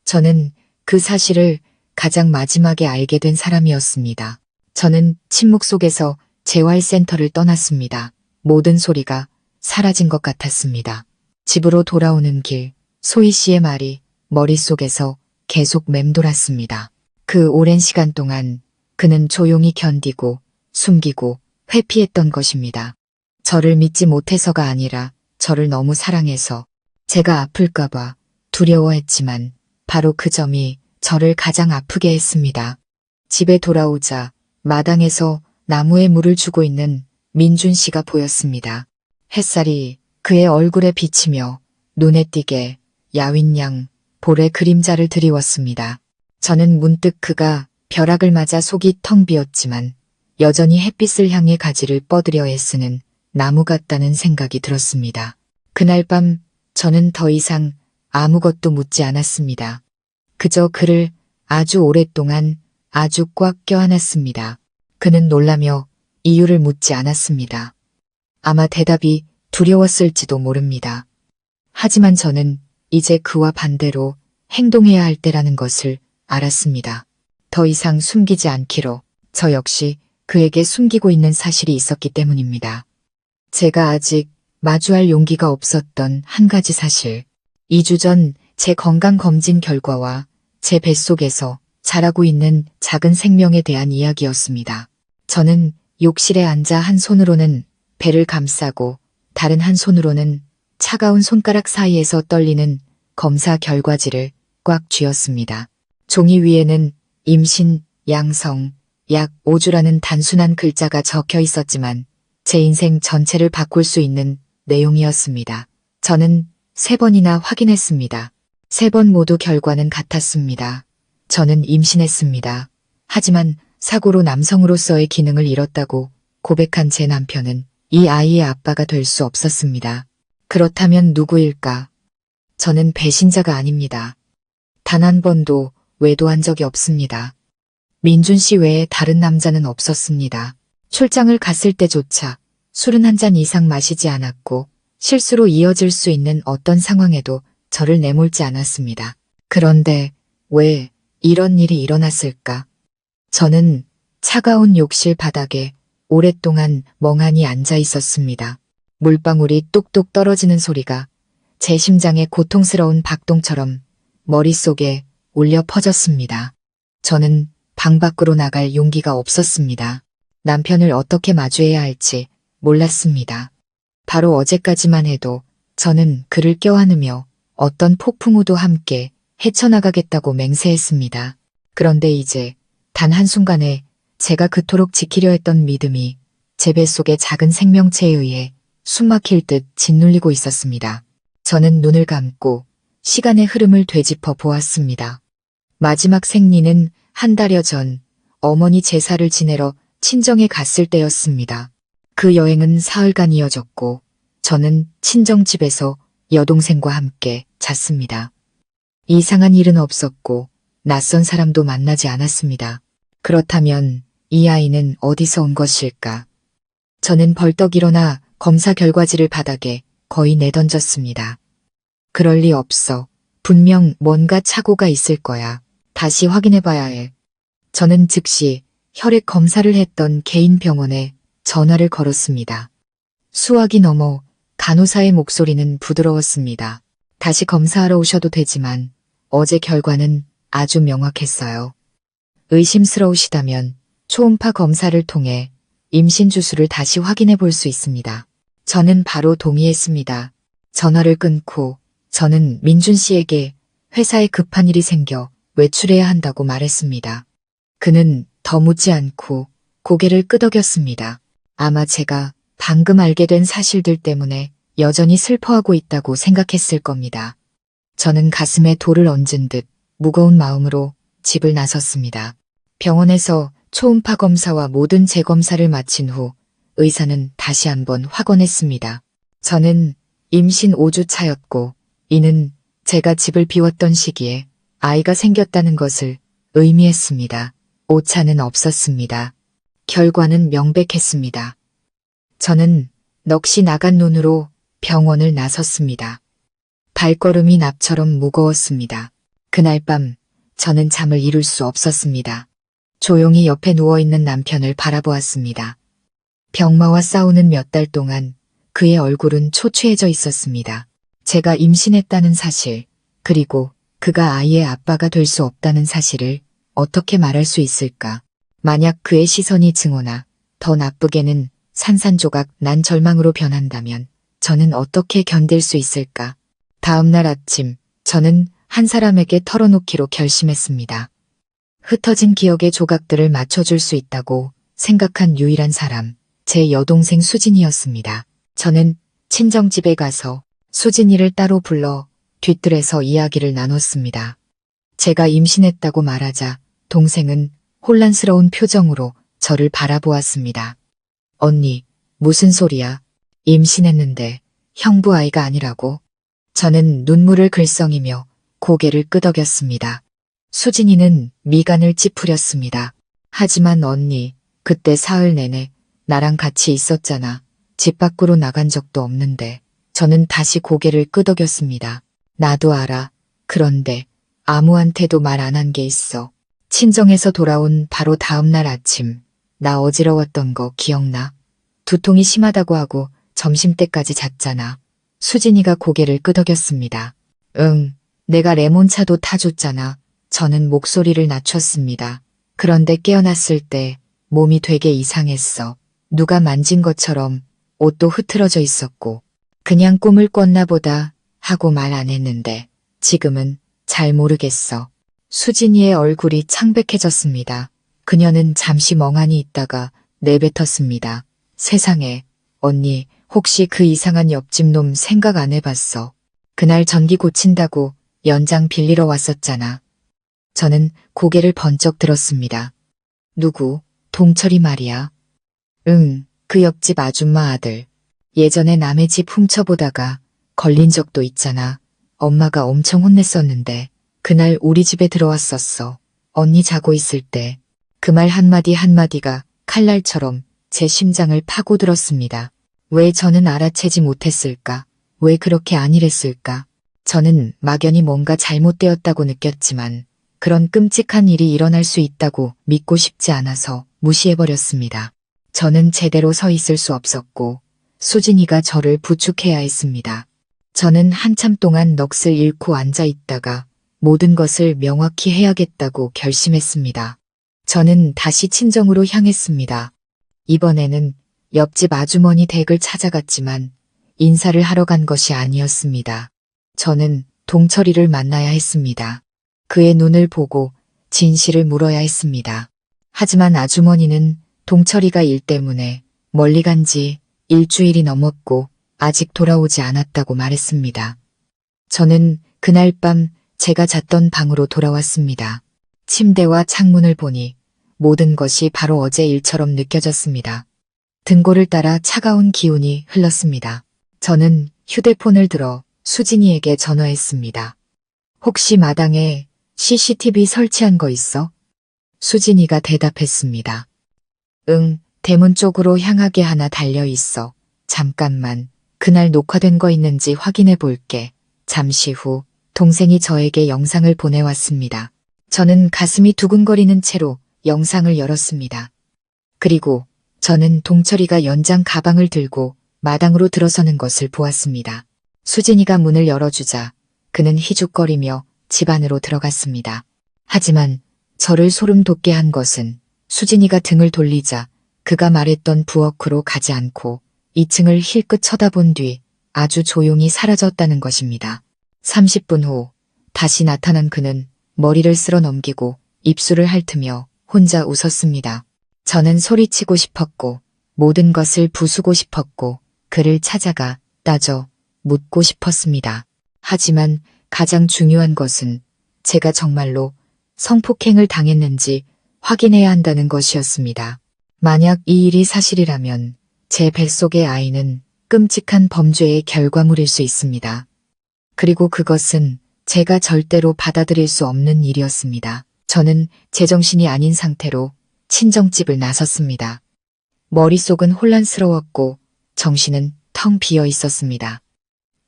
저는 그 사실을 가장 마지막에 알게 된 사람이었습니다. 저는 침묵 속에서 재활센터를 떠났습니다. 모든 소리가 사라진 것 같았습니다. 집으로 돌아오는 길, 소희 씨의 말이 머릿속에서 계속 맴돌았습니다. 그 오랜 시간 동안 그는 조용히 견디고 숨기고 회피했던 것입니다. 저를 믿지 못해서가 아니라 저를 너무 사랑해서 제가 아플까봐 두려워했지만 바로 그 점이 저를 가장 아프게 했습니다. 집에 돌아오자 마당에서 나무에 물을 주고 있는 민준 씨가 보였습니다. 햇살이 그의 얼굴에 비치며 눈에 띄게 야윈양 볼의 그림자를 드리웠습니다. 저는 문득 그가 벼락을 맞아 속이 텅 비었지만 여전히 햇빛을 향해 가지를 뻗으려 애쓰는 나무 같다는 생각이 들었습니다. 그날 밤 저는 더 이상 아무것도 묻지 않았습니다. 그저 그를 아주 오랫동안 아주 꽉 껴안았습니다. 그는 놀라며 이유를 묻지 않았습니다. 아마 대답이 두려웠을지도 모릅니다. 하지만 저는 이제 그와 반대로 행동해야 할 때라는 것을 알았습니다. 더 이상 숨기지 않기로 저 역시 그에게 숨기고 있는 사실이 있었기 때문입니다. 제가 아직 마주할 용기가 없었던 한 가지 사실. 2주 전 제 건강검진 결과와 제 뱃속에서 자라고 있는 작은 생명에 대한 이야기였습니다. 저는 욕실에 앉아 한 손으로는 배를 감싸고 다른 한 손으로는 차가운 손가락 사이에서 떨리는 검사 결과지를 꽉 쥐었습니다. 종이 위에는 임신, 양성, 약 5주라는 단순한 글자가 적혀 있었지만 제 인생 전체를 바꿀 수 있는 내용이었습니다. 저는 3번이나 확인했습니다. 3번 모두 결과는 같았습니다. 저는 임신했습니다. 하지만 사고로 남성으로서의 기능을 잃었다고 고백한 제 남편은 이 아이의 아빠가 될 수 없었습니다. 그렇다면 누구일까? 저는 배신자가 아닙니다. 단 한 번도 외도한 적이 없습니다. 민준 씨 외에 다른 남자는 없었습니다. 출장을 갔을 때조차 술은 한 잔 이상 마시지 않았고 실수로 이어질 수 있는 어떤 상황에도 저를 내몰지 않았습니다. 그런데 왜 이런 일이 일어났을까? 저는 차가운 욕실 바닥에 오랫동안 멍하니 앉아 있었습니다. 물방울이 뚝뚝 떨어지는 소리가 제 심장의 고통스러운 박동처럼 머릿속에 울려 퍼졌습니다. 저는 방 밖으로 나갈 용기가 없었습니다. 남편을 어떻게 마주해야 할지 몰랐습니다. 바로 어제까지만 해도 저는 그를 껴안으며 어떤 폭풍우도 함께 헤쳐나가겠다고 맹세했습니다. 그런데 이제 단 한순간에 제가 그토록 지키려 했던 믿음이 제 뱃속의 작은 생명체에 의해 숨막힐 듯 짓눌리고 있었습니다. 저는 눈을 감고 시간의 흐름을 되짚어 보았습니다. 마지막 생리는 한 달여 전 어머니 제사를 지내러 친정에 갔을 때였습니다. 그 여행은 사흘간 이어졌고 저는 친정집에서 여동생과 함께 잤습니다. 이상한 일은 없었고 낯선 사람도 만나지 않았습니다. 그렇다면 이 아이는 어디서 온 것일까? 저는 벌떡 일어나 검사 결과지를 바닥에 거의 내던졌습니다. 그럴 리 없어. 분명 뭔가 착오가 있을 거야. 다시 확인해봐야 해. 저는 즉시 혈액 검사를 했던 개인 병원에 전화를 걸었습니다. 수화기 넘어 간호사의 목소리는 부드러웠습니다. 다시 검사하러 오셔도 되지만 어제 결과는 아주 명확했어요. 의심스러우시다면 초음파 검사를 통해 임신 주수를 다시 확인해 볼 수 있습니다. 저는 바로 동의했습니다. 전화를 끊고 저는 민준 씨에게 회사에 급한 일이 생겨 외출해야 한다고 말했습니다. 그는 더 묻지 않고 고개를 끄덕였습니다. 아마 제가 방금 알게 된 사실들 때문에 여전히 슬퍼하고 있다고 생각했을 겁니다. 저는 가슴에 돌을 얹은 듯 무거운 마음으로 집을 나섰습니다. 병원에서 초음파 검사와 모든 재검사를 마친 후 의사는 다시 한번 확언했습니다. 저는 임신 5주 차였고 이는 제가 집을 비웠던 시기에 아이가 생겼다는 것을 의미했습니다. 오차는 없었습니다. 결과는 명백했습니다. 저는 넋이 나간 눈으로 병원을 나섰습니다. 발걸음이 납처럼 무거웠습니다. 그날 밤 저는 잠을 이룰 수 없었습니다. 조용히 옆에 누워있는 남편을 바라보았습니다. 병마와 싸우는 몇 달 동안 그의 얼굴은 초췌해져 있었습니다. 제가 임신했다는 사실, 그리고 그가 아이의 아빠가 될 수 없다는 사실을 어떻게 말할 수 있을까? 만약 그의 시선이 증오나 더 나쁘게는 산산조각 난 절망으로 변한다면 저는 어떻게 견딜 수 있을까? 다음 날 아침 저는 한 사람에게 털어놓기로 결심했습니다. 흩어진 기억의 조각들을 맞춰줄 수 있다고 생각한 유일한 사람, 제 여동생 수진이었습니다. 저는 친정집에 가서 수진이를 따로 불러 뒤뜰에서 이야기를 나눴습니다. 제가 임신했다고 말하자 동생은 혼란스러운 표정으로 저를 바라보았습니다. 언니, 무슨 소리야? 임신했는데 형부 아이가 아니라고? 저는 눈물을 글썽이며 고개를 끄덕였습니다. 수진이는 미간을 찌푸렸습니다. 하지만 언니, 그때 사흘 내내 나랑 같이 있었잖아. 집 밖으로 나간 적도 없는데. 저는 다시 고개를 끄덕였습니다. 나도 알아. 그런데 아무한테도 말 안 한 게 있어. 친정에서 돌아온 바로 다음 날 아침, 나 어지러웠던 거 기억나? 두통이 심하다고 하고 점심때까지 잤잖아. 수진이가 고개를 끄덕였습니다. 응, 내가 레몬차도 타줬잖아. 저는 목소리를 낮췄습니다. 그런데 깨어났을 때 몸이 되게 이상했어. 누가 만진 것처럼 옷도 흐트러져 있었고 그냥 꿈을 꿨나 보다 하고 말 안 했는데 지금은 잘 모르겠어. 수진이의 얼굴이 창백해졌습니다. 그녀는 잠시 멍하니 있다가 내뱉었습니다. 세상에, 언니 혹시 그 이상한 옆집 놈 생각 안 해봤어? 그날 전기 고친다고 연장 빌리러 왔었잖아. 저는 고개를 번쩍 들었습니다. 누구? 동철이 말이야. 응, 그 옆집 아줌마 아들. 예전에 남의 집 훔쳐보다가 걸린 적도 있잖아. 엄마가 엄청 혼냈었는데 그날 우리 집에 들어왔었어. 언니 자고 있을 때. 그 말 한마디 한마디가 칼날처럼 제 심장을 파고들었습니다. 왜 저는 알아채지 못했을까? 왜 그렇게 안일했을까? 저는 막연히 뭔가 잘못되었다고 느꼈지만 그런 끔찍한 일이 일어날 수 있다고 믿고 싶지 않아서 무시해버렸습니다. 저는 제대로 서 있을 수 없었고 수진이가 저를 부축해야 했습니다. 저는 한참 동안 넋을 잃고 앉아 있다가 모든 것을 명확히 해야겠다고 결심했습니다. 저는 다시 친정으로 향했습니다. 이번에는 옆집 아주머니 댁을 찾아갔지만 인사를 하러 간 것이 아니었습니다. 저는 동철이를 만나야 했습니다. 그의 눈을 보고 진실을 물어야 했습니다. 하지만 아주머니는 동철이가 일 때문에 멀리 간 지 일주일이 넘었고 아직 돌아오지 않았다고 말했습니다. 저는 그날 밤 제가 잤던 방으로 돌아왔습니다. 침대와 창문을 보니 모든 것이 바로 어제 일처럼 느껴졌습니다. 등골을 따라 차가운 기운이 흘렀습니다. 저는 휴대폰을 들어 수진이에게 전화했습니다. 혹시 마당에 CCTV 설치한 거 있어? 수진이가 대답했습니다. 응, 대문 쪽으로 향하게 하나 달려 있어. 잠깐만, 그날 녹화된 거 있는지 확인해 볼게. 잠시 후 동생이 저에게 영상을 보내왔습니다. 저는 가슴이 두근거리는 채로 영상을 열었습니다. 그리고 저는 동철이가 연장 가방을 들고 마당으로 들어서는 것을 보았습니다. 수진이가 문을 열어주자 그는 희죽거리며 집 안으로 들어갔습니다. 하지만 저를 소름 돋게 한 것은 수진이가 등을 돌리자 그가 말했던 부엌으로 가지 않고 2층을 힐끗 쳐다본 뒤 아주 조용히 사라졌다는 것입니다. 30분 후 다시 나타난 그는 머리를 쓸어 넘기고 입술을 핥으며 혼자 웃었습니다. 저는 소리치고 싶었고 모든 것을 부수고 싶었고 그를 찾아가 따져 묻고 싶었습니다. 하지만 가장 중요한 것은 제가 정말로 성폭행을 당했는지 확인해야 한다는 것이었습니다. 만약 이 일이 사실이라면 제 뱃속의 아이는 끔찍한 범죄의 결과물일 수 있습니다. 그리고 그것은 제가 절대로 받아들일 수 없는 일이었습니다. 저는 제정신이 아닌 상태로 친정집을 나섰습니다. 머릿속은 혼란스러웠고 정신은 텅 비어 있었습니다.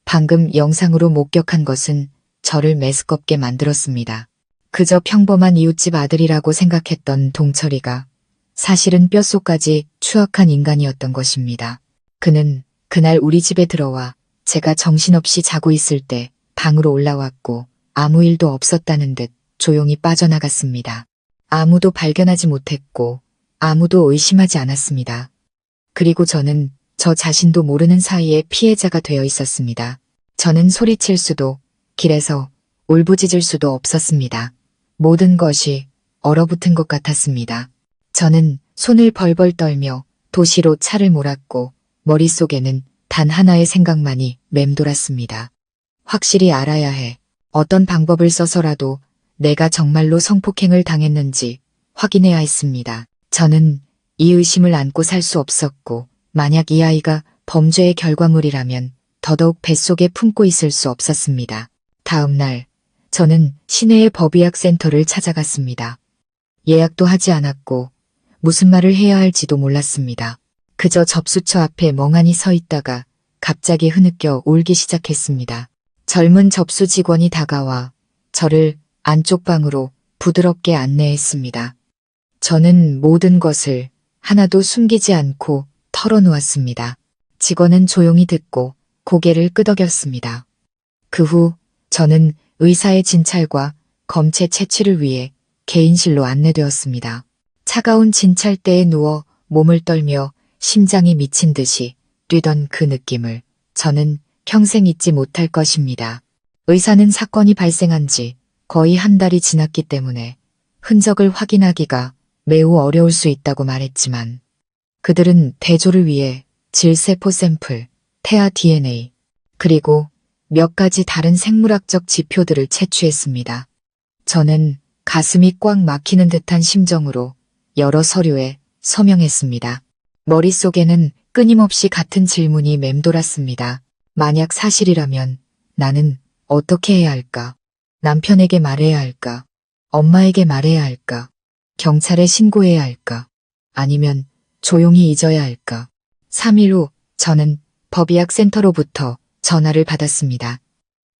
방금 영상으로 목격한 것은 저를 메스껍게 만들었습니다. 그저 평범한 이웃집 아들이라고 생각했던 동철이가 사실은 뼛속까지 추악한 인간이었던 것입니다. 그는 그날 우리 집에 들어와 제가 정신없이 자고 있을 때 방으로 올라왔고 아무 일도 없었다는 듯 조용히 빠져나갔습니다. 아무도 발견하지 못했고 아무도 의심하지 않았습니다. 그리고 저는 저 자신도 모르는 사이에 피해자가 되어 있었습니다. 저는 소리칠 수도 길에서 울부짖을 수도 없었습니다. 모든 것이 얼어붙은 것 같았습니다. 저는 손을 벌벌 떨며 도시로 차를 몰았고 머릿속에는 단 하나의 생각만이 맴돌았습니다. 확실히 알아야 해. 어떤 방법을 써서라도 내가 정말로 성폭행을 당했는지 확인해야 했습니다. 저는 이 의심을 안고 살 수 없었고 만약 이 아이가 범죄의 결과물이라면 더더욱 뱃속에 품고 있을 수 없었습니다. 다음 날 저는 시내의 법의학센터를 찾아갔습니다. 예약도 하지 않았고 무슨 말을 해야 할지도 몰랐습니다. 그저 접수처 앞에 멍하니 서 있다가 갑자기 흐느껴 울기 시작했습니다. 젊은 접수 직원이 다가와 저를 안쪽 방으로 부드럽게 안내했습니다. 저는 모든 것을 하나도 숨기지 않고 털어놓았습니다. 직원은 조용히 듣고 고개를 끄덕였습니다. 그 후 저는 의사의 진찰과 검체 채취를 위해 개인실로 안내되었습니다. 차가운 진찰대에 누워 몸을 떨며 심장이 미친 듯이 뛰던 그 느낌을 저는 평생 잊지 못할 것입니다. 의사는 사건이 발생한 지 거의 한 달이 지났기 때문에 흔적을 확인하기가 매우 어려울 수 있다고 말했지만 그들은 대조를 위해 질세포 샘플, 태아 DNA, 그리고 몇 가지 다른 생물학적 지표들을 채취했습니다. 저는 가슴이 꽉 막히는 듯한 심정으로 여러 서류에 서명했습니다. 머릿속에는 끊임없이 같은 질문이 맴돌았습니다. 만약 사실이라면 나는 어떻게 해야 할까? 남편에게 말해야 할까? 엄마에게 말해야 할까? 경찰에 신고해야 할까? 아니면 조용히 잊어야 할까? 3일 후 저는 법의학센터로부터 전화를 받았습니다.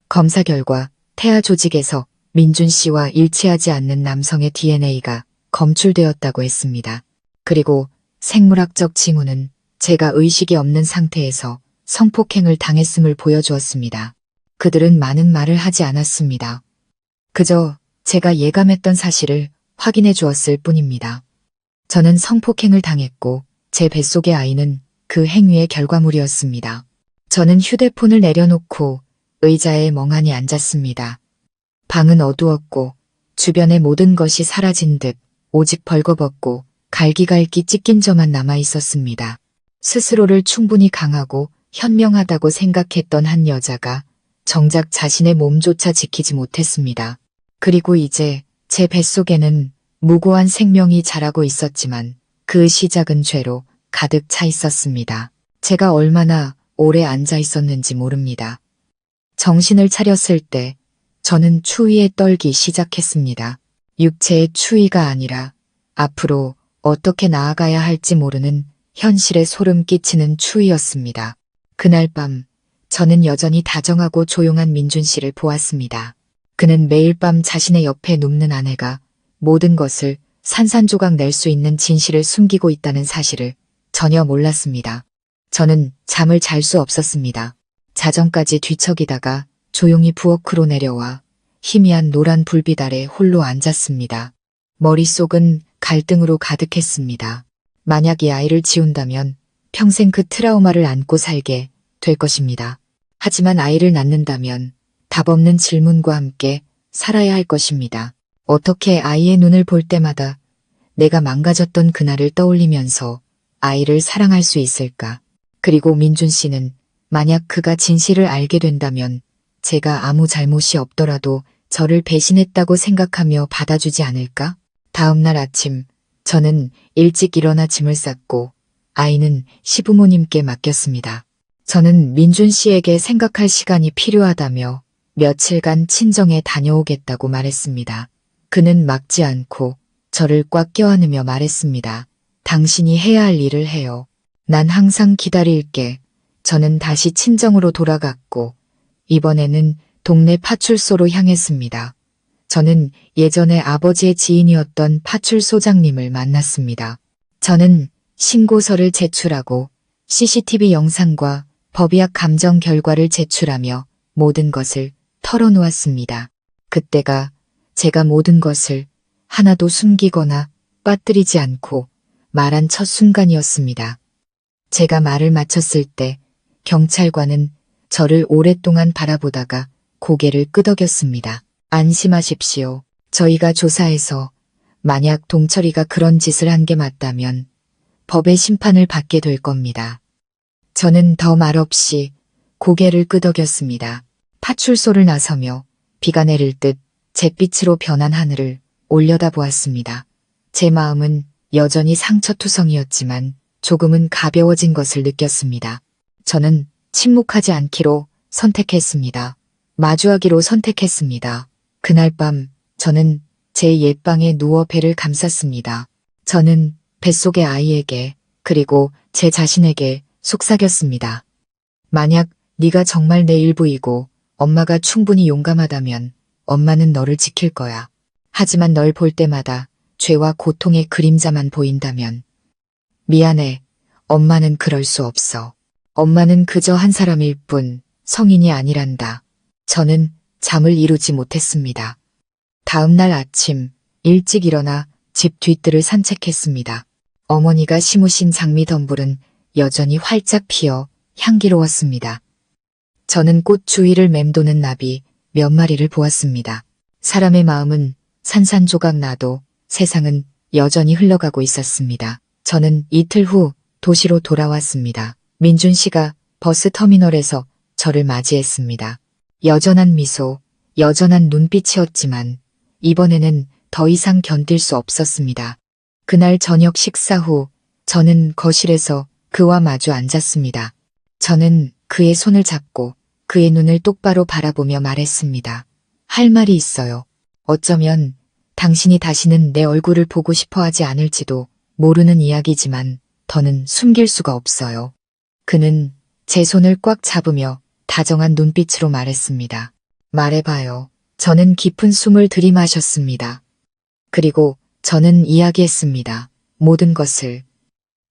검사 결과 태아 조직에서 민준 씨와 일치하지 않는 남성의 DNA가 검출되었다고 했습니다. 그리고 생물학적 징후는 제가 의식이 없는 상태에서 성폭행을 당했음을 보여주었습니다. 그들은 많은 말을 하지 않았습니다. 그저 제가 예감했던 사실을 확인해 주었을 뿐입니다. 저는 성폭행을 당했고 제 뱃속의 아이는 그 행위의 결과물이었습니다. 저는 휴대폰을 내려놓고 의자에 멍하니 앉았습니다. 방은 어두웠고 주변의 모든 것이 사라진 듯 오직 벌거벗고 갈기갈기 찢긴 저만 남아 있었습니다. 스스로를 충분히 강하고 현명하다고 생각했던 한 여자가 정작 자신의 몸조차 지키지 못했습니다. 그리고 이제 제 뱃속에는 무고한 생명이 자라고 있었지만 그 시작은 죄로 가득 차 있었습니다. 제가 얼마나 오래 앉아 있었는지 모릅니다. 정신을 차렸을 때 저는 추위에 떨기 시작했습니다. 육체의 추위가 아니라 앞으로 어떻게 나아가야 할지 모르는 현실에 소름 끼치는 추위였습니다. 그날 밤 저는 여전히 다정하고 조용한 민준 씨를 보았습니다. 그는 매일 밤 자신의 옆에 눕는 아내가 모든 것을 산산조각 낼 수 있는 진실을 숨기고 있다는 사실을 전혀 몰랐습니다. 저는 잠을 잘 수 없었습니다. 자정까지 뒤척이다가 조용히 부엌으로 내려와 희미한 노란 불빛 아래 홀로 앉았습니다. 머릿속은 갈등으로 가득했습니다. 만약 이 아이를 지운다면 평생 그 트라우마를 안고 살게 될 것입니다. 하지만 아이를 낳는다면 답 없는 질문과 함께 살아야 할 것입니다. 어떻게 아이의 눈을 볼 때마다 내가 망가졌던 그날을 떠올리면서 아이를 사랑할 수 있을까? 그리고 민준 씨는 만약 그가 진실을 알게 된다면 제가 아무 잘못이 없더라도 저를 배신했다고 생각하며 받아주지 않을까? 다음 날 아침 저는 일찍 일어나 짐을 쌌고 아이는 시부모님께 맡겼습니다. 저는 민준 씨에게 생각할 시간이 필요하다며 며칠간 친정에 다녀오겠다고 말했습니다. 그는 막지 않고 저를 꽉 껴안으며 말했습니다. 당신이 해야 할 일을 해요. 난 항상 기다릴게. 저는 다시 친정으로 돌아갔고 이번에는 동네 파출소로 향했습니다. 저는 예전에 아버지의 지인이었던 파출소장님을 만났습니다. 저는 신고서를 제출하고 CCTV 영상과 법의학 감정 결과를 제출하며 모든 것을 털어놓았습니다. 그때가 제가 모든 것을 하나도 숨기거나 빠뜨리지 않고 말한 첫 순간이었습니다. 제가 말을 마쳤을 때 경찰관은 저를 오랫동안 바라보다가 고개를 끄덕였습니다. 안심하십시오. 저희가 조사해서 만약 동철이가 그런 짓을 한 게 맞다면 법의 심판을 받게 될 겁니다. 저는 더 말없이 고개를 끄덕였습니다. 파출소를 나서며 비가 내릴 듯 잿빛으로 변한 하늘을 올려다보았습니다. 제 마음은 여전히 상처투성이었지만 조금은 가벼워진 것을 느꼈습니다. 저는 침묵하지 않기로 선택했습니다. 마주하기로 선택했습니다. 그날 밤 저는 제 옛방에 누워 배를 감쌌습니다. 저는 뱃속의 아이에게 그리고 제 자신에게 속삭였습니다. 만약 네가 정말 내 일부이고 엄마가 충분히 용감하다면 엄마는 너를 지킬 거야. 하지만 널 볼 때마다 죄와 고통의 그림자만 보인다면 미안해. 엄마는 그럴 수 없어. 엄마는 그저 한 사람일 뿐 성인이 아니란다. 저는 잠을 이루지 못했습니다. 다음 날 아침 일찍 일어나 집 뒤뜰을 산책했습니다. 어머니가 심으신 장미 덤불은 여전히 활짝 피어 향기로웠습니다. 저는 꽃 주위를 맴도는 나비 몇 마리를 보았습니다. 사람의 마음은 산산조각 나도 세상은 여전히 흘러가고 있었습니다. 저는 이틀 후 도시로 돌아왔습니다. 민준 씨가 버스 터미널에서 저를 맞이했습니다. 여전한 미소, 여전한 눈빛이었지만 이번에는 더 이상 견딜 수 없었습니다. 그날 저녁 식사 후 저는 거실에서 그와 마주 앉았습니다. 저는 그의 손을 잡고 그의 눈을 똑바로 바라보며 말했습니다. 할 말이 있어요. 어쩌면 당신이 다시는 내 얼굴을 보고 싶어 하지 않을지도 모르는 이야기지만 더는 숨길 수가 없어요. 그는 제 손을 꽉 잡으며 다정한 눈빛으로 말했습니다. 말해봐요. 저는 깊은 숨을 들이마셨습니다. 그리고 저는 이야기했습니다. 모든 것을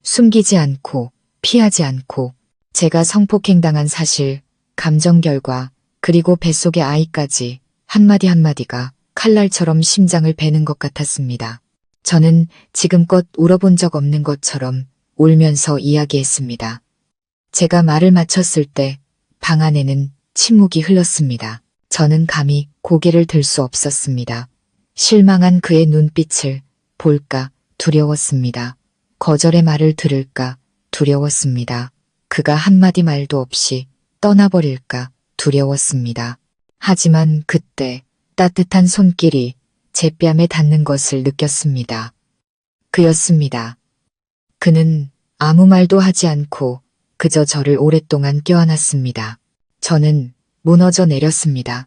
숨기지 않고 피하지 않고 제가 성폭행당한 사실, 감정 결과, 그리고 뱃속의 아이까지 한마디 한마디가 칼날처럼 심장을 베는 것 같았습니다. 저는 지금껏 울어본 적 없는 것처럼 울면서 이야기했습니다. 제가 말을 마쳤을 때 방 안에는 침묵이 흘렀습니다. 저는 감히 고개를 들 수 없었습니다. 실망한 그의 눈빛을 볼까 두려웠습니다. 거절의 말을 들을까 두려웠습니다. 그가 한마디 말도 없이 떠나버릴까 두려웠습니다. 하지만 그때 따뜻한 손길이 제 뺨에 닿는 것을 느꼈습니다. 그였습니다. 그는 아무 말도 하지 않고 그저 저를 오랫동안 껴안았습니다. 저는 무너져 내렸습니다.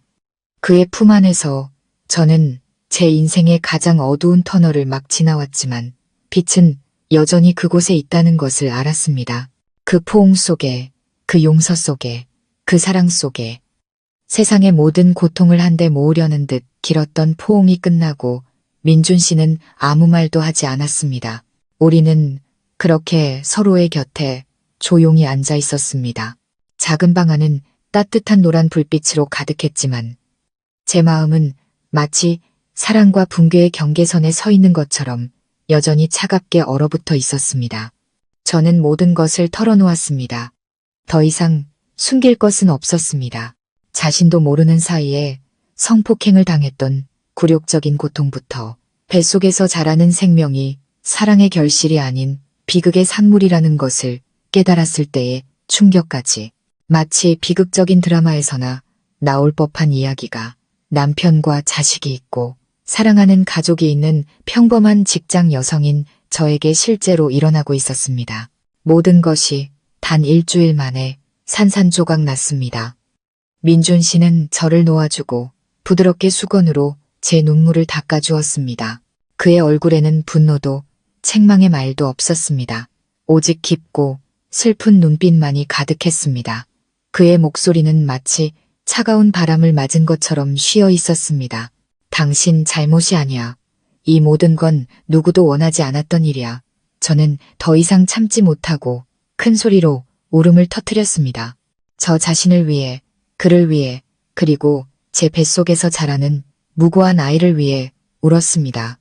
그의 품 안에서 저는 제 인생의 가장 어두운 터널을 막 지나왔지만 빛은 여전히 그곳에 있다는 것을 알았습니다. 그 포옹 속에, 그 용서 속에, 그 사랑 속에 세상의 모든 고통을 한데 모으려는 듯 길었던 포옹이 끝나고 민준 씨는 아무 말도 하지 않았습니다. 우리는 그렇게 서로의 곁에 조용히 앉아 있었습니다. 작은 방 안은 따뜻한 노란 불빛으로 가득했지만 제 마음은 마치 사랑과 붕괴의 경계선에 서 있는 것처럼 여전히 차갑게 얼어붙어 있었습니다. 저는 모든 것을 털어놓았습니다. 더 이상 숨길 것은 없었습니다. 자신도 모르는 사이에 성폭행을 당했던 굴욕적인 고통부터 뱃속에서 자라는 생명이 사랑의 결실이 아닌 비극의 산물이라는 것을 깨달았을 때의 충격까지 마치 비극적인 드라마에서나 나올 법한 이야기가 남편과 자식이 있고 사랑하는 가족이 있는 평범한 직장 여성인 저에게 실제로 일어나고 있었습니다. 모든 것이 단 일주일 만에 산산조각 났습니다. 민준 씨는 저를 놓아주고 부드럽게 수건으로 제 눈물을 닦아주었습니다. 그의 얼굴에는 분노도 책망의 말도 없었습니다. 오직 깊고 슬픈 눈빛만이 가득했습니다. 그의 목소리는 마치 차가운 바람을 맞은 것처럼 쉬어 있었습니다. 당신 잘못이 아니야. 이 모든 건 누구도 원하지 않았던 일이야. 저는 더 이상 참지 못하고 큰 소리로 울음을 터뜨렸습니다. 저 자신을 위해, 그를 위해, 그리고 제 뱃속에서 자라는 무고한 아이를 위해 울었습니다.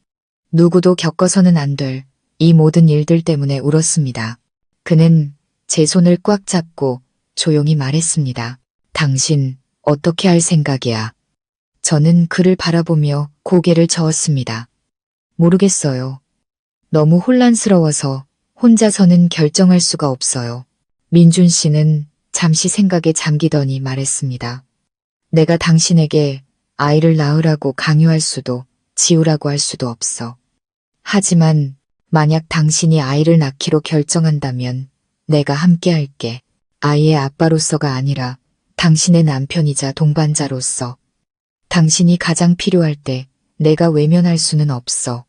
누구도 겪어서는 안 될 이 모든 일들 때문에 울었습니다. 그는 제 손을 꽉 잡고 조용히 말했습니다. 당신 어떻게 할 생각이야? 저는 그를 바라보며 고개를 저었습니다. 모르겠어요. 너무 혼란스러워서 혼자서는 결정할 수가 없어요. 민준 씨는 잠시 생각에 잠기더니 말했습니다. 내가 당신에게 아이를 낳으라고 강요할 수도 지우라고 할 수도 없어. 하지만 만약 당신이 아이를 낳기로 결정한다면 내가 함께 할게. 아이의 아빠로서가 아니라 당신의 남편이자 동반자로서. 당신이 가장 필요할 때 내가 외면할 수는 없어.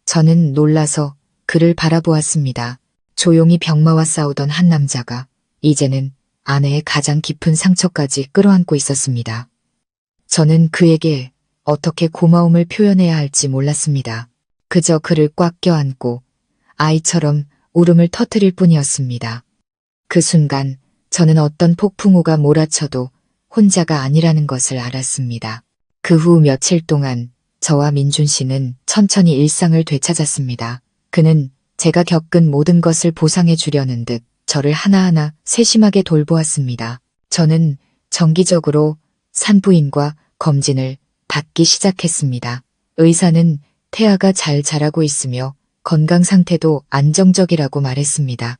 저는 놀라서 그를 바라보았습니다. 조용히 병마와 싸우던 한 남자가 이제는 아내의 가장 깊은 상처까지 끌어안고 있었습니다. 저는 그에게 어떻게 고마움을 표현해야 할지 몰랐습니다. 그저 그를 꽉 껴안고 아이처럼 울음을 터뜨릴 뿐이었습니다. 그 순간 저는 어떤 폭풍우가 몰아쳐도 혼자가 아니라는 것을 알았습니다. 그 후 며칠 동안 저와 민준 씨는 천천히 일상을 되찾았습니다. 그는 제가 겪은 모든 것을 보상해 주려는 듯 저를 하나하나 세심하게 돌보았습니다. 저는 정기적으로 산부인과 검진을 받기 시작했습니다. 의사는 태아가 잘 자라고 있으며 건강 상태도 안정적이라고 말했습니다.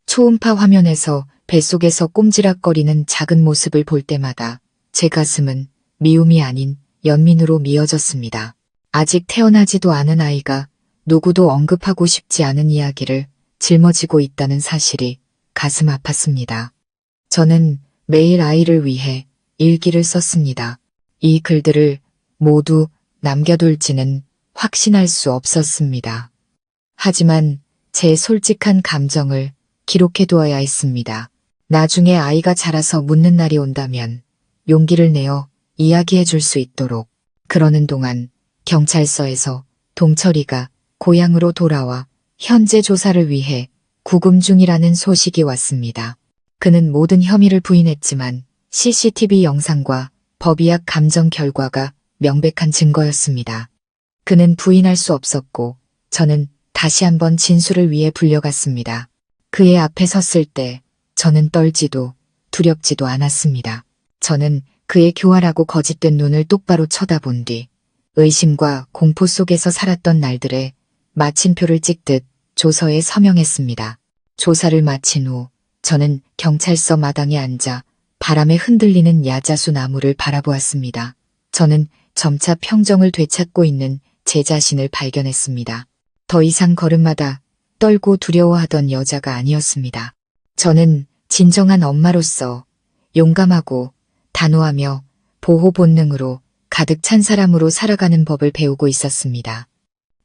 초음파 화면에서 뱃속에서 꼼지락거리는 작은 모습을 볼 때마다 제 가슴은 미움이 아닌 연민으로 미어졌습니다. 아직 태어나지도 않은 아이가 누구도 언급하고 싶지 않은 이야기를 짊어지고 있다는 사실이 가슴 아팠습니다. 저는 매일 아이를 위해 일기를 썼습니다. 이 글들을 모두 남겨둘지는 확신할 수 없었습니다. 하지만 제 솔직한 감정을 기록해두어야 했습니다. 나중에 아이가 자라서 묻는 날이 온다면 용기를 내어 이야기해 줄 수 있도록. 그러는 동안 경찰서에서 동철이가 고향으로 돌아와 현재 조사를 위해 구금 중이라는 소식이 왔습니다. 그는 모든 혐의를 부인했지만 CCTV 영상과 법의학 감정 결과가 명백한 증거였습니다. 그는 부인할 수 없었고 저는 다시 한번 진술을 위해 불려갔습니다. 그의 앞에 섰을 때 저는 떨지도 두렵지도 않았습니다. 저는 그의 교활하고 거짓된 눈을 똑바로 쳐다본 뒤 의심과 공포 속에서 살았던 날들의 마침표를 찍듯 조서에 서명했습니다. 조사를 마친 후 저는 경찰서 마당에 앉아 바람에 흔들리는 야자수 나무를 바라보았습니다. 저는 점차 평정을 되찾고 있는 제 자신을 발견했습니다. 더 이상 걸음마다 떨고 두려워하던 여자가 아니었습니다. 저는 진정한 엄마로서 용감하고 단호하며 보호 본능으로 가득 찬 사람으로 살아가는 법을 배우고 있었습니다.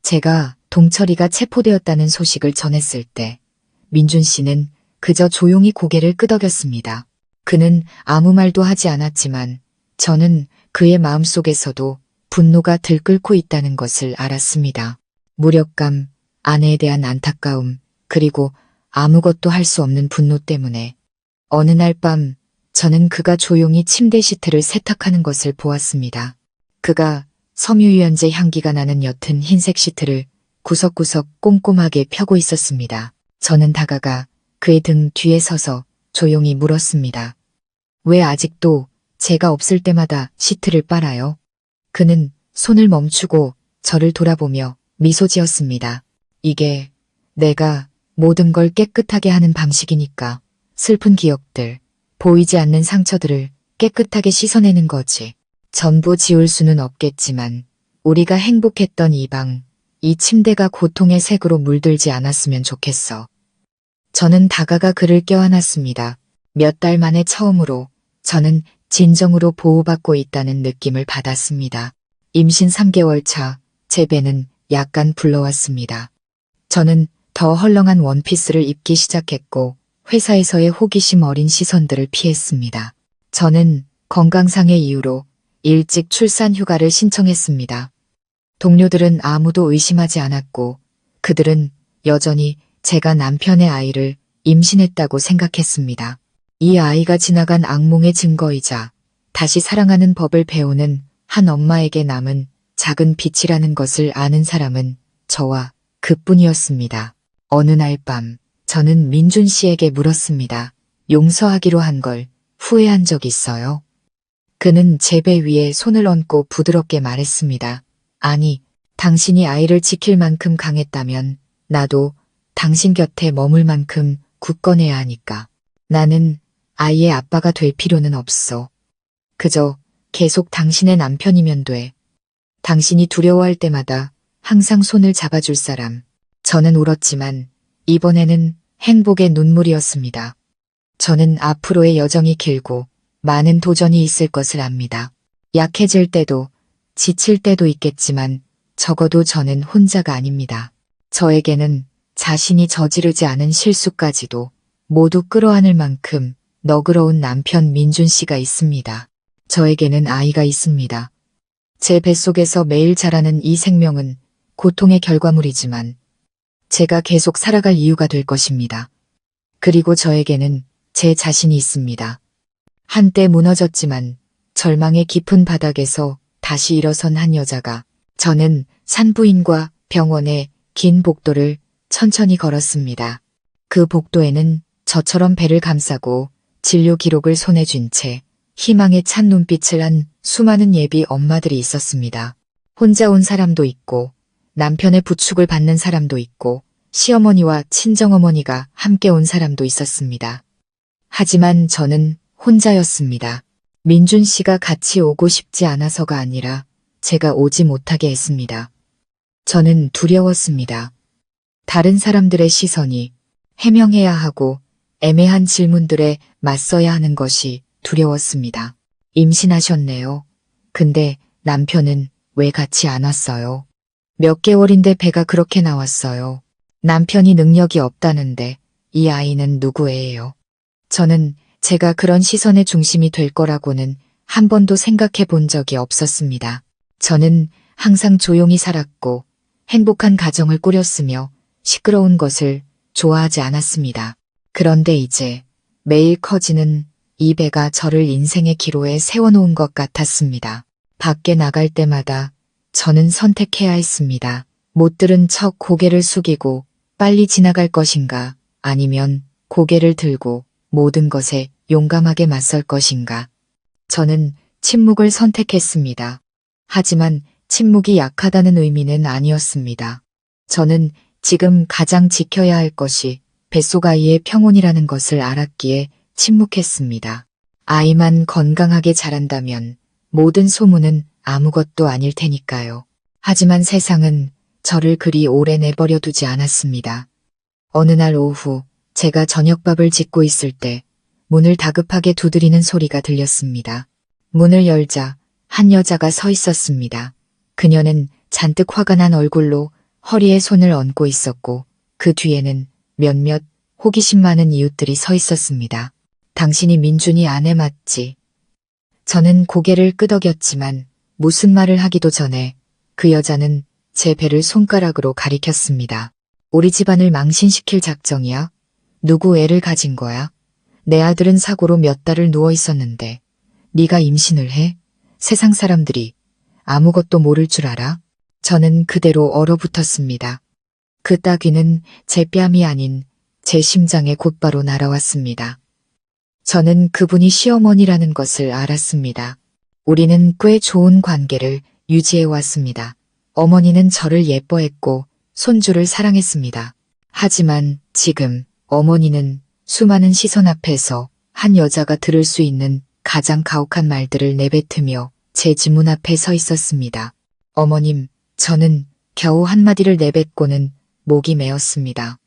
제가 동철이가 체포되었다는 소식을 전했을 때 민준 씨는 그저 조용히 고개를 끄덕였습니다. 그는 아무 말도 하지 않았지만 저는 그의 마음속에서도 분노가 들끓고 있다는 것을 알았습니다. 무력감, 아내에 대한 안타까움, 그리고 아무것도 할 수 없는 분노 때문에 어느 날 밤 저는 그가 조용히 침대 시트를 세탁하는 것을 보았습니다. 그가 섬유유연제 향기가 나는 옅은 흰색 시트를 구석구석 꼼꼼하게 펴고 있었습니다. 저는 다가가 그의 등 뒤에 서서 조용히 물었습니다. 왜 아직도 제가 없을 때마다 시트를 빨아요. 그는 손을 멈추고 저를 돌아보며 미소 지었습니다. 이게 내가 모든 걸 깨끗하게 하는 방식이니까. 슬픈 기억들, 보이지 않는 상처들을 깨끗하게 씻어내는 거지. 전부 지울 수는 없겠지만 우리가 행복했던 이 방, 이 침대가 고통의 색으로 물들지 않았으면 좋겠어. 저는 다가가 그를 껴안았습니다. 몇 달 만에 처음으로 저는 진정으로 보호받고 있다는 느낌을 받았습니다. 임신 3개월 차, 제 배는 약간 불러왔습니다. 저는 더 헐렁한 원피스를 입기 시작했고 회사에서의 호기심 어린 시선들을 피했습니다. 저는 건강상의 이유로 일찍 출산 휴가를 신청했습니다. 동료들은 아무도 의심하지 않았고 그들은 여전히 제가 남편의 아이를 임신했다고 생각했습니다. 이 아이가 지나간 악몽의 증거이자 다시 사랑하는 법을 배우는 한 엄마에게 남은 작은 빛이라는 것을 아는 사람은 저와 그뿐이었습니다. 어느 날 밤 저는 민준 씨에게 물었습니다. 용서하기로 한 걸 후회한 적 있어요? 그는 제 배 위에 손을 얹고 부드럽게 말했습니다. 아니, 당신이 아이를 지킬 만큼 강했다면 나도 당신 곁에 머물 만큼 굳건해야 하니까. 나는 아이의 아빠가 될 필요는 없어. 그저 계속 당신의 남편이면 돼. 당신이 두려워할 때마다 항상 손을 잡아줄 사람. 저는 울었지만 이번에는 행복의 눈물이었습니다. 저는 앞으로의 여정이 길고 많은 도전이 있을 것을 압니다. 약해질 때도 지칠 때도 있겠지만 적어도 저는 혼자가 아닙니다. 저에게는 자신이 저지르지 않은 실수까지도 모두 끌어안을 만큼 너그러운 남편 민준 씨가 있습니다. 저에게는 아이가 있습니다. 제 뱃속에서 매일 자라는 이 생명은 고통의 결과물이지만 제가 계속 살아갈 이유가 될 것입니다. 그리고 저에게는 제 자신이 있습니다. 한때 무너졌지만 절망의 깊은 바닥에서 다시 일어선 한 여자가 저는 산부인과 병원의 긴 복도를 천천히 걸었습니다. 그 복도에는 저처럼 배를 감싸고 진료 기록을 손에 쥔 채 희망에 찬 눈빛을 한 수많은 예비 엄마들이 있었습니다. 혼자 온 사람도 있고 남편의 부축을 받는 사람도 있고 시어머니와 친정어머니가 함께 온 사람도 있었습니다. 하지만 저는 혼자였습니다. 민준 씨가 같이 오고 싶지 않아서가 아니라 제가 오지 못하게 했습니다. 저는 두려웠습니다. 다른 사람들의 시선이, 해명해야 하고 애매한 질문들에 맞서야 하는 것이 두려웠습니다. 임신하셨네요. 근데 남편은 왜 같이 안 왔어요? 몇 개월인데 배가 그렇게 나왔어요. 남편이 능력이 없다는데 이 아이는 누구예요? 저는 제가 그런 시선의 중심이 될 거라고는 한 번도 생각해 본 적이 없었습니다. 저는 항상 조용히 살았고 행복한 가정을 꾸렸으며 시끄러운 것을 좋아하지 않았습니다. 그런데 이제 매일 커지는 이 배가 저를 인생의 기로에 세워놓은 것 같았습니다. 밖에 나갈 때마다 저는 선택해야 했습니다. 못 들은 척 고개를 숙이고 빨리 지나갈 것인가 아니면 고개를 들고 모든 것에 용감하게 맞설 것인가. 저는 침묵을 선택했습니다. 하지만 침묵이 약하다는 의미는 아니었습니다. 저는 지금 가장 지켜야 할 것이 뱃속 아이의 평온이라는 것을 알았기에 침묵했습니다. 아이만 건강하게 자란다면 모든 소문은 아무것도 아닐 테니까요. 하지만 세상은 저를 그리 오래 내버려 두지 않았습니다. 어느 날 오후 제가 저녁밥을 짓고 있을 때 문을 다급하게 두드리는 소리가 들렸습니다. 문을 열자 한 여자가 서 있었습니다. 그녀는 잔뜩 화가 난 얼굴로 허리에 손을 얹고 있었고 그 뒤에는 몇몇 호기심 많은 이웃들이 서 있었습니다. 당신이 민준이 아내 맞지? 저는 고개를 끄덕였지만 무슨 말을 하기도 전에 그 여자는 제 배를 손가락으로 가리켰습니다. 우리 집안을 망신시킬 작정이야? 누구 애를 가진 거야? 내 아들은 사고로 몇 달을 누워 있었는데 네가 임신을 해? 세상 사람들이 아무것도 모를 줄 알아? 저는 그대로 얼어붙었습니다. 그 따귀는 제 뺨이 아닌 제 심장에 곧바로 날아왔습니다. 저는 그분이 시어머니라는 것을 알았습니다. 우리는 꽤 좋은 관계를 유지해 왔습니다. 어머니는 저를 예뻐했고 손주를 사랑했습니다. 하지만 지금 어머니는 수많은 시선 앞에서 한 여자가 들을 수 있는 가장 가혹한 말들을 내뱉으며 제 지문 앞에 서 있었습니다. 어머님, 저는 겨우 한마디를 내뱉고는 목이 메었습니다.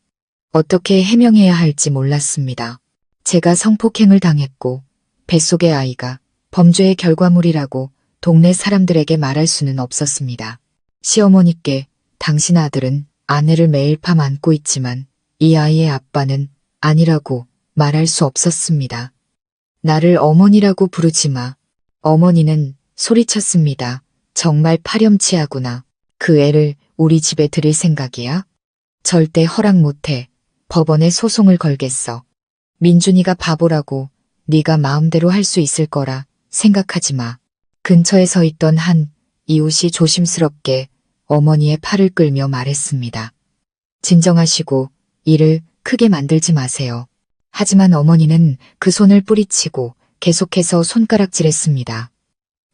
어떻게 해명해야 할지 몰랐습니다. 제가 성폭행을 당했고 뱃속의 아이가 범죄의 결과물이라고 동네 사람들에게 말할 수는 없었습니다. 시어머니께 당신 아들은 아내를 매일 밤 안고 있지만 이 아이의 아빠는 아니라고 말할 수 없었습니다. 나를 어머니라고 부르지 마. 어머니는 소리쳤습니다. 정말 파렴치하구나. 그 애를 우리 집에 들일 생각이야? 절대 허락 못해. 법원에 소송을 걸겠어. 민준이가 바보라고 네가 마음대로 할 수 있을 거라 생각하지 마. 근처에 서 있던 한 이웃이 조심스럽게 어머니의 팔을 끌며 말했습니다. 진정하시고 일을 크게 만들지 마세요. 하지만 어머니는 그 손을 뿌리치고 계속해서 손가락질했습니다.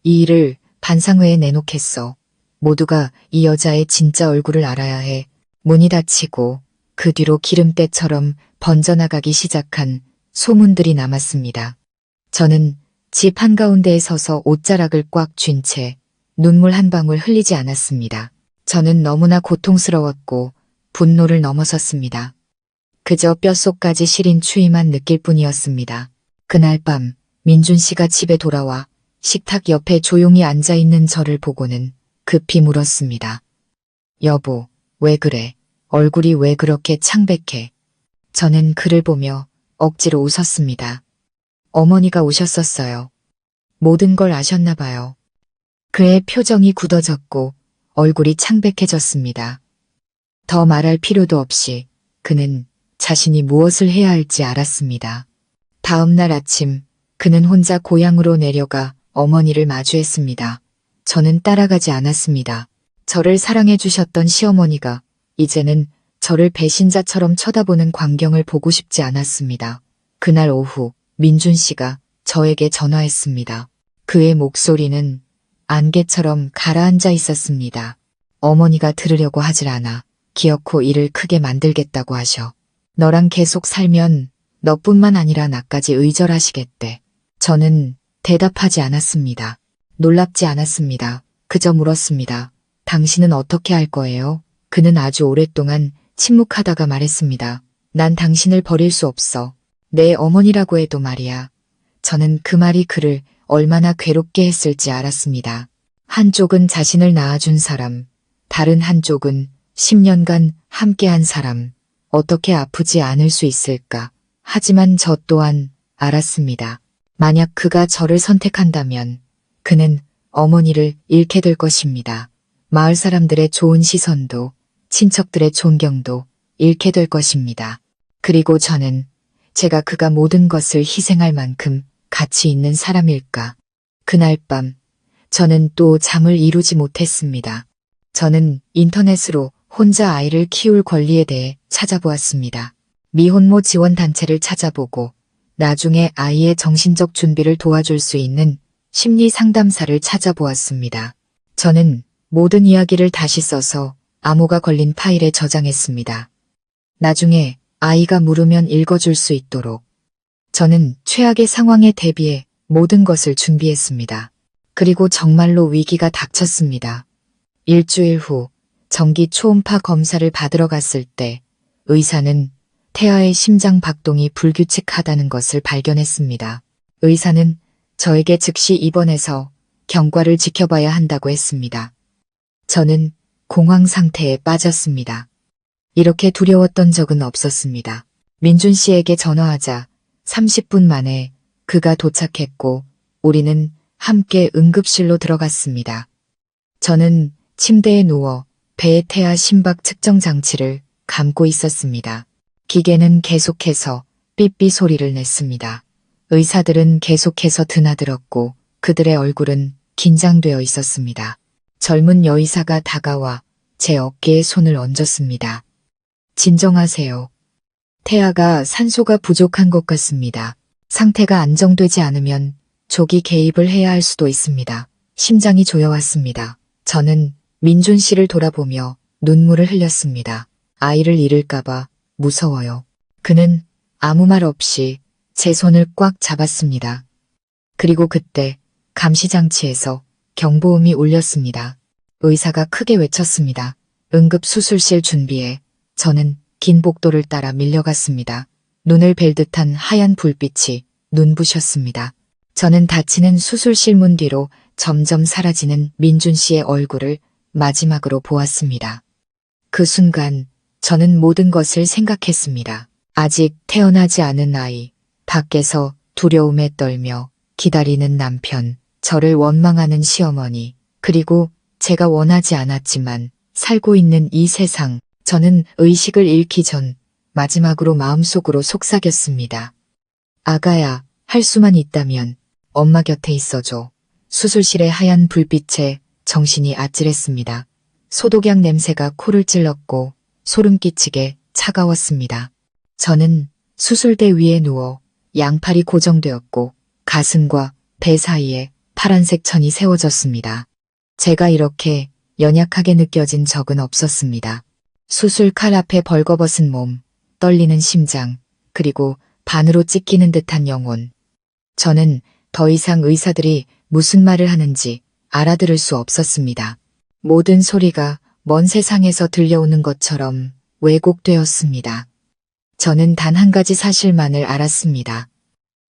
이 일을 반상회에 내놓겠어. 모두가 이 여자의 진짜 얼굴을 알아야 해. 문이 닫히고 그 뒤로 기름때처럼 번져나가기 시작한 소문들이 남았습니다. 저는 집 한가운데에 서서 옷자락을 꽉 쥔 채 눈물 한 방울 흘리지 않았습니다. 저는 너무나 고통스러웠고 분노를 넘어섰습니다. 그저 뼛속까지 시린 추위만 느낄 뿐이었습니다. 그날 밤 민준 씨가 집에 돌아와 식탁 옆에 조용히 앉아있는 저를 보고는 급히 물었습니다. 여보, 왜 그래? 얼굴이 왜 그렇게 창백해? 저는 그를 보며 억지로 웃었습니다. 어머니가 오셨었어요. 모든 걸 아셨나 봐요. 그의 표정이 굳어졌고 얼굴이 창백해졌습니다. 더 말할 필요도 없이 그는 자신이 무엇을 해야 할지 알았습니다. 다음 날 아침 그는 혼자 고향으로 내려가 어머니를 마주했습니다. 저는 따라가지 않았습니다. 저를 사랑해 주셨던 시어머니가 이제는 저를 배신자처럼 쳐다보는 광경을 보고 싶지 않았습니다. 그날 오후 민준 씨가 저에게 전화했습니다. 그의 목소리는 안개처럼 가라앉아 있었습니다. 어머니가 들으려고 하질 않아. 기어코 일을 크게 만들겠다고 하셔. 너랑 계속 살면 너뿐만 아니라 나까지 의절하시겠대. 저는 대답하지 않았습니다. 놀랍지 않았습니다. 그저 물었습니다. 당신은 어떻게 할 거예요? 그는 아주 오랫동안 침묵하다가 말했습니다. 난 당신을 버릴 수 없어. 내 어머니라고 해도 말이야. 저는 그 말이 그를 얼마나 괴롭게 했을지 알았습니다. 한쪽은 자신을 낳아준 사람, 다른 한쪽은 10년간 함께한 사람. 어떻게 아프지 않을 수 있을까? 하지만 저 또한 알았습니다. 만약 그가 저를 선택한다면 그는 어머니를 잃게 될 것입니다. 마을 사람들의 좋은 시선도 친척들의 존경도 잃게 될 것입니다. 그리고 저는 제가 그가 모든 것을 희생할 만큼 가치 있는 사람일까? 그날 밤 저는 또 잠을 이루지 못했습니다. 저는 인터넷으로 혼자 아이를 키울 권리에 대해 찾아보았습니다. 미혼모 지원 단체를 찾아보고 나중에 아이의 정신적 준비를 도와줄 수 있는 심리 상담사를 찾아보았습니다. 저는 모든 이야기를 다시 써서 암호가 걸린 파일에 저장했습니다. 나중에 아이가 물으면 읽어줄 수 있도록. 저는 최악의 상황에 대비해 모든 것을 준비했습니다. 그리고 정말로 위기가 닥쳤습니다. 일주일 후 정기 초음파 검사를 받으러 갔을 때 의사는 태아의 심장 박동이 불규칙하다는 것을 발견했습니다. 의사는 저에게 즉시 입원해서 경과를 지켜봐야 한다고 했습니다. 저는 공황 상태에 빠졌습니다. 이렇게 두려웠던 적은 없었습니다. 민준 씨에게 전화하자 30분 만에 그가 도착했고 우리는 함께 응급실로 들어갔습니다. 저는 침대에 누워 배의 태아 심박 측정 장치를 감고 있었습니다. 기계는 계속해서 삐삐 소리를 냈습니다. 의사들은 계속해서 드나들었고 그들의 얼굴은 긴장되어 있었습니다. 젊은 여의사가 다가와 제 어깨에 손을 얹었습니다. 진정하세요. 태아가 산소가 부족한 것 같습니다. 상태가 안정되지 않으면 조기 개입을 해야 할 수도 있습니다. 심장이 조여왔습니다. 저는 민준 씨를 돌아보며 눈물을 흘렸습니다. 아이를 잃을까봐 무서워요. 그는 아무 말 없이 제 손을 꽉 잡았습니다. 그리고 그때 감시장치에서 경보음이 울렸습니다. 의사가 크게 외쳤습니다. 응급수술실 준비해. 저는 긴 복도를 따라 밀려갔습니다. 눈을 벨 듯한 하얀 불빛이 눈부셨습니다. 저는 닫히는 수술실 문 뒤로 점점 사라지는 민준 씨의 얼굴을 마지막으로 보았습니다. 그 순간 저는 모든 것을 생각했습니다. 아직 태어나지 않은 아이, 밖에서 두려움에 떨며 기다리는 남편, 저를 원망하는 시어머니, 그리고 제가 원하지 않았지만 살고 있는 이 세상, 저는 의식을 잃기 전 마지막으로 마음속으로 속삭였습니다. 아가야, 할 수만 있다면 엄마 곁에 있어줘. 수술실의 하얀 불빛에 정신이 아찔했습니다. 소독약 냄새가 코를 찔렀고 소름 끼치게 차가웠습니다. 저는 수술대 위에 누워 양팔이 고정되었고 가슴과 배 사이에 파란색 천이 세워졌습니다. 제가 이렇게 연약하게 느껴진 적은 없었습니다. 수술 칼 앞에 벌거벗은 몸, 떨리는 심장, 그리고 반으로 찢기는 듯한 영혼. 저는 더 이상 의사들이 무슨 말을 하는지 알아들을 수 없었습니다. 모든 소리가 먼 세상에서 들려오는 것처럼 왜곡되었습니다. 저는 단 한 가지 사실만을 알았습니다.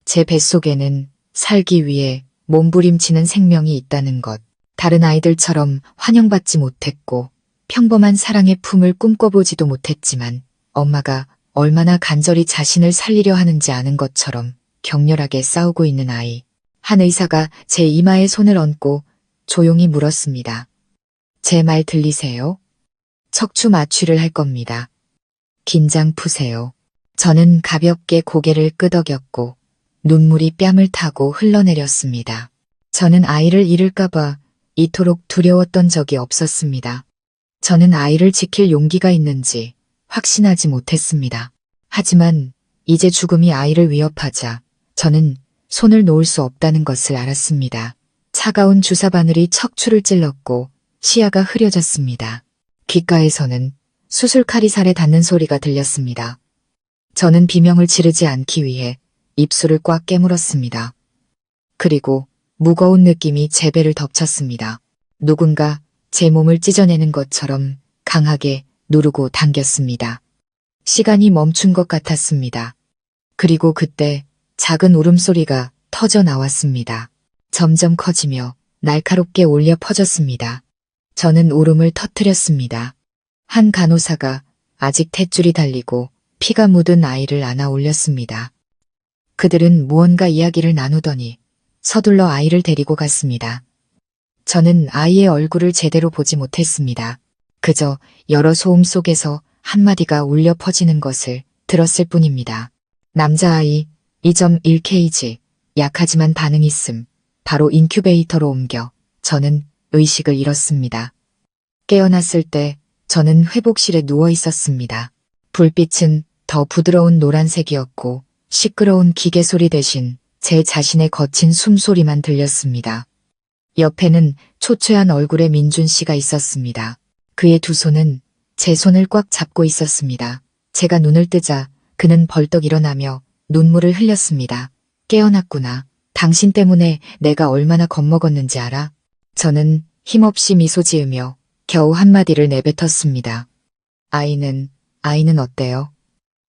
제 뱃속에는 살기 위해 몸부림치는 생명이 있다는 것. 다른 아이들처럼 환영받지 못했고 평범한 사랑의 품을 꿈꿔보지도 못했지만 엄마가 얼마나 간절히 자신을 살리려 하는지 아는 것처럼 격렬하게 싸우고 있는 아이. 한 의사가 제 이마에 손을 얹고 조용히 물었습니다. 제 말 들리세요? 척추 마취를 할 겁니다. 긴장 푸세요. 저는 가볍게 고개를 끄덕였고 눈물이 뺨을 타고 흘러내렸습니다. 저는 아이를 잃을까봐 이토록 두려웠던 적이 없었습니다. 저는 아이를 지킬 용기가 있는지 확신하지 못했습니다. 하지만 이제 죽음이 아이를 위협하자 저는 손을 놓을 수 없다는 것을 알았습니다. 차가운 주사 바늘이 척추를 찔렀고 시야가 흐려졌습니다. 귓가에서는 수술칼이 살에 닿는 소리가 들렸습니다. 저는 비명을 지르지 않기 위해 입술을 꽉 깨물었습니다. 그리고 무거운 느낌이 제 배를 덮쳤습니다. 누군가 제 몸을 찢어내는 것처럼 강하게 누르고 당겼습니다. 시간이 멈춘 것 같았습니다. 그리고 그때 작은 울음소리가 터져 나왔습니다. 점점 커지며 날카롭게 울려 퍼졌습니다. 저는 울음을 터뜨렸습니다. 한 간호사가 아직 탯줄이 달리고 피가 묻은 아이를 안아 올렸습니다. 그들은 무언가 이야기를 나누더니 서둘러 아이를 데리고 갔습니다. 저는 아이의 얼굴을 제대로 보지 못했습니다. 그저 여러 소음 속에서 한마디가 울려 퍼지는 것을 들었을 뿐입니다. 남자아이 2.1kg, 약하지만 반응 있음. 바로 인큐베이터로 옮겨 저는 의식을 잃었습니다. 깨어났을 때 저는 회복실에 누워 있었습니다. 불빛은 더 부드러운 노란색이었고 시끄러운 기계 소리 대신 제 자신의 거친 숨소리만 들렸습니다. 옆에는 초췌한 얼굴의 민준 씨가 있었습니다. 그의 두 손은 제 손을 꽉 잡고 있었습니다. 제가 눈을 뜨자 그는 벌떡 일어나며 눈물을 흘렸습니다. 깨어났구나. 당신 때문에 내가 얼마나 겁먹었는지 알아? 저는 힘없이 미소 지으며 겨우 한마디를 내뱉었습니다. 아이는 어때요?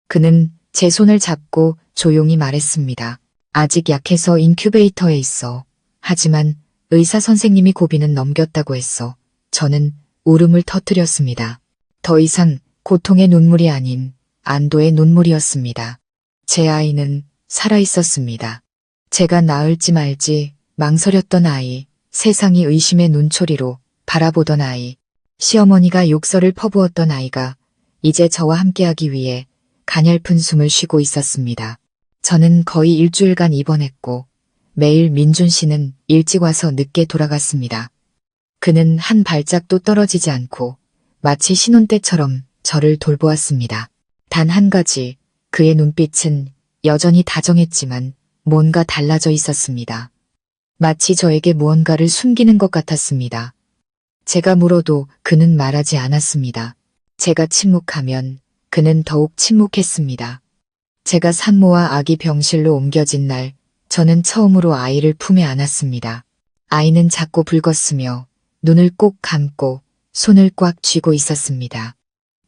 그는 제 손을 잡고 조용히 말했습니다. 아직 약해서 인큐베이터에 있어. 하지만 의사 선생님이 고비는 넘겼다고 했어. 저는 울음을 터뜨렸습니다. 더 이상 고통의 눈물이 아닌 안도의 눈물이었습니다. 제 아이는 살아있었습니다. 제가 낳을지 말지 망설였던 아이, 세상이 의심의 눈초리로 바라보던 아이, 시어머니가 욕설을 퍼부었던 아이가 이제 저와 함께하기 위해 가냘픈 숨을 쉬고 있었습니다. 저는 거의 일주일간 입원했고 매일 민준 씨는 일찍 와서 늦게 돌아갔습니다. 그는 한 발짝도 떨어지지 않고 마치 신혼 때처럼 저를 돌보았습니다. 단 한 가지, 그의 눈빛은 여전히 다정했지만 뭔가 달라져 있었습니다. 마치 저에게 무언가를 숨기는 것 같았습니다. 제가 물어도 그는 말하지 않았습니다. 제가 침묵하면 그는 더욱 침묵했습니다. 제가 산모와 아기 병실로 옮겨진 날, 저는 처음으로 아이를 품에 안았습니다. 아이는 작고 붉었으며 눈을 꼭 감고 손을 꽉 쥐고 있었습니다.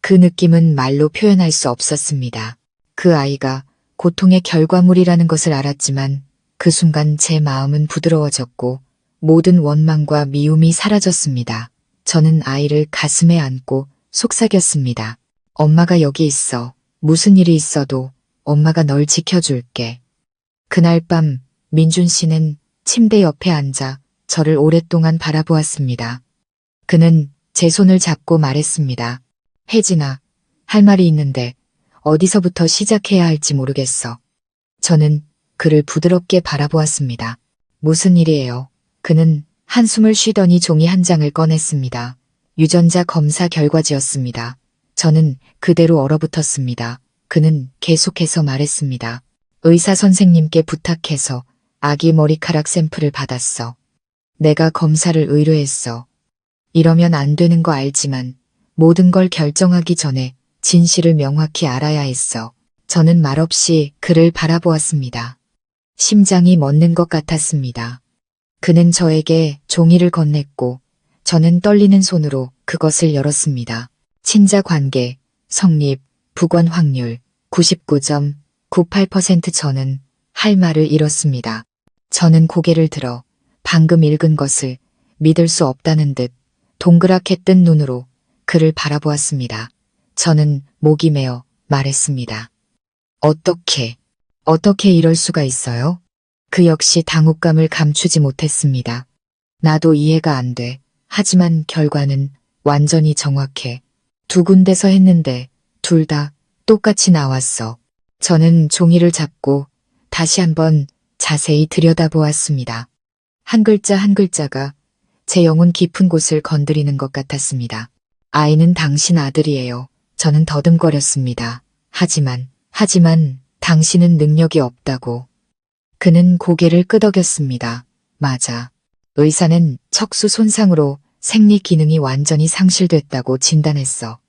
그 느낌은 말로 표현할 수 없었습니다. 그 아이가 고통의 결과물이라는 것을 알았지만 그 순간 제 마음은 부드러워졌고 모든 원망과 미움이 사라졌습니다. 저는 아이를 가슴에 안고 속삭였습니다. 엄마가 여기 있어. 무슨 일이 있어도 엄마가 널 지켜줄게. 그날 밤 민준 씨는 침대 옆에 앉아 저를 오랫동안 바라보았습니다. 그는 제 손을 잡고 말했습니다. 혜진아, 할 말이 있는데 어디서부터 시작해야 할지 모르겠어. 저는 그를 부드럽게 바라보았습니다. 무슨 일이에요? 그는 한숨을 쉬더니 종이 한 장을 꺼냈습니다. 유전자 검사 결과지였습니다. 저는 그대로 얼어붙었습니다. 그는 계속해서 말했습니다. 의사 선생님께 부탁해서 아기 머리카락 샘플을 받았어. 내가 검사를 의뢰했어. 이러면 안 되는 거 알지만 모든 걸 결정하기 전에 진실을 명확히 알아야 했어. 저는 말없이 그를 바라보았습니다. 심장이 멎는 것 같았습니다. 그는 저에게 종이를 건넸고 저는 떨리는 손으로 그것을 열었습니다. 친자 관계, 성립, 부권 확률 99.98% 저는 할 말을 잃었습니다. 저는 고개를 들어 방금 읽은 것을 믿을 수 없다는 듯 동그랗게 뜬 눈으로 그를 바라보았습니다. 저는 목이 메어 말했습니다. 어떻게 이럴 수가 있어요? 그 역시 당혹감을 감추지 못했습니다. 나도 이해가 안 돼. 하지만 결과는 완전히 정확해. 두 군데서 했는데 둘 다 똑같이 나왔어. 저는 종이를 잡고 다시 한번 자세히 들여다보았습니다. 한 글자 한 글자가 제 영혼 깊은 곳을 건드리는 것 같았습니다. 아이는 당신 아들이에요. 저는 더듬거렸습니다. 하지만 당신은 능력이 없다고. 그는 고개를 끄덕였습니다. 맞아. 의사는 척수 손상으로 생리 기능이 완전히 상실됐다고 진단했어.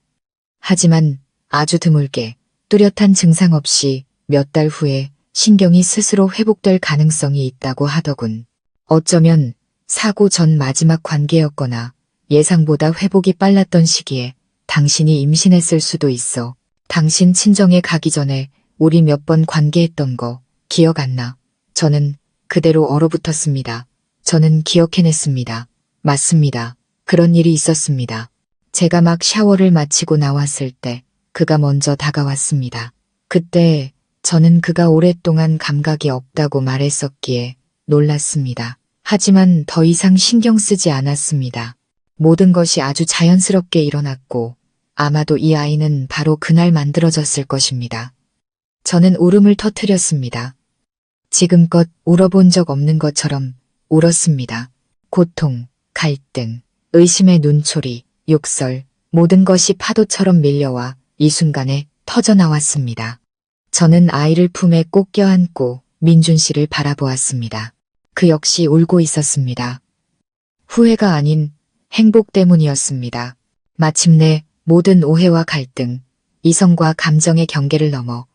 하지만 아주 드물게 뚜렷한 증상 없이 몇 달 후에 신경이 스스로 회복될 가능성이 있다고 하더군. 어쩌면 사고 전 마지막 관계였거나 예상보다 회복이 빨랐던 시기에 당신이 임신했을 수도 있어. 당신 친정에 가기 전에 우리 몇 번 관계했던 거 기억 안 나? 저는 그대로 얼어붙었습니다. 저는 기억해냈습니다. 맞습니다. 그런 일이 있었습니다. 제가 막 샤워를 마치고 나왔을 때 그가 먼저 다가왔습니다. 그때 저는 그가 오랫동안 감각이 없다고 말했었기에 놀랐습니다. 하지만 더 이상 신경 쓰지 않았습니다. 모든 것이 아주 자연스럽게 일어났고 아마도 이 아이는 바로 그날 만들어졌을 것입니다. 저는 울음을 터뜨렸습니다. 지금껏 울어본 적 없는 것처럼 울었습니다. 고통, 갈등, 의심의 눈초리, 욕설, 모든 것이 파도처럼 밀려와 이 순간에 터져나왔습니다. 저는 아이를 품에 꼭 껴안고 민준 씨를 바라보았습니다. 그 역시 울고 있었습니다. 후회가 아닌 행복 때문이었습니다. 마침내 모든 오해와 갈등, 이성과 감정의 경계를 넘어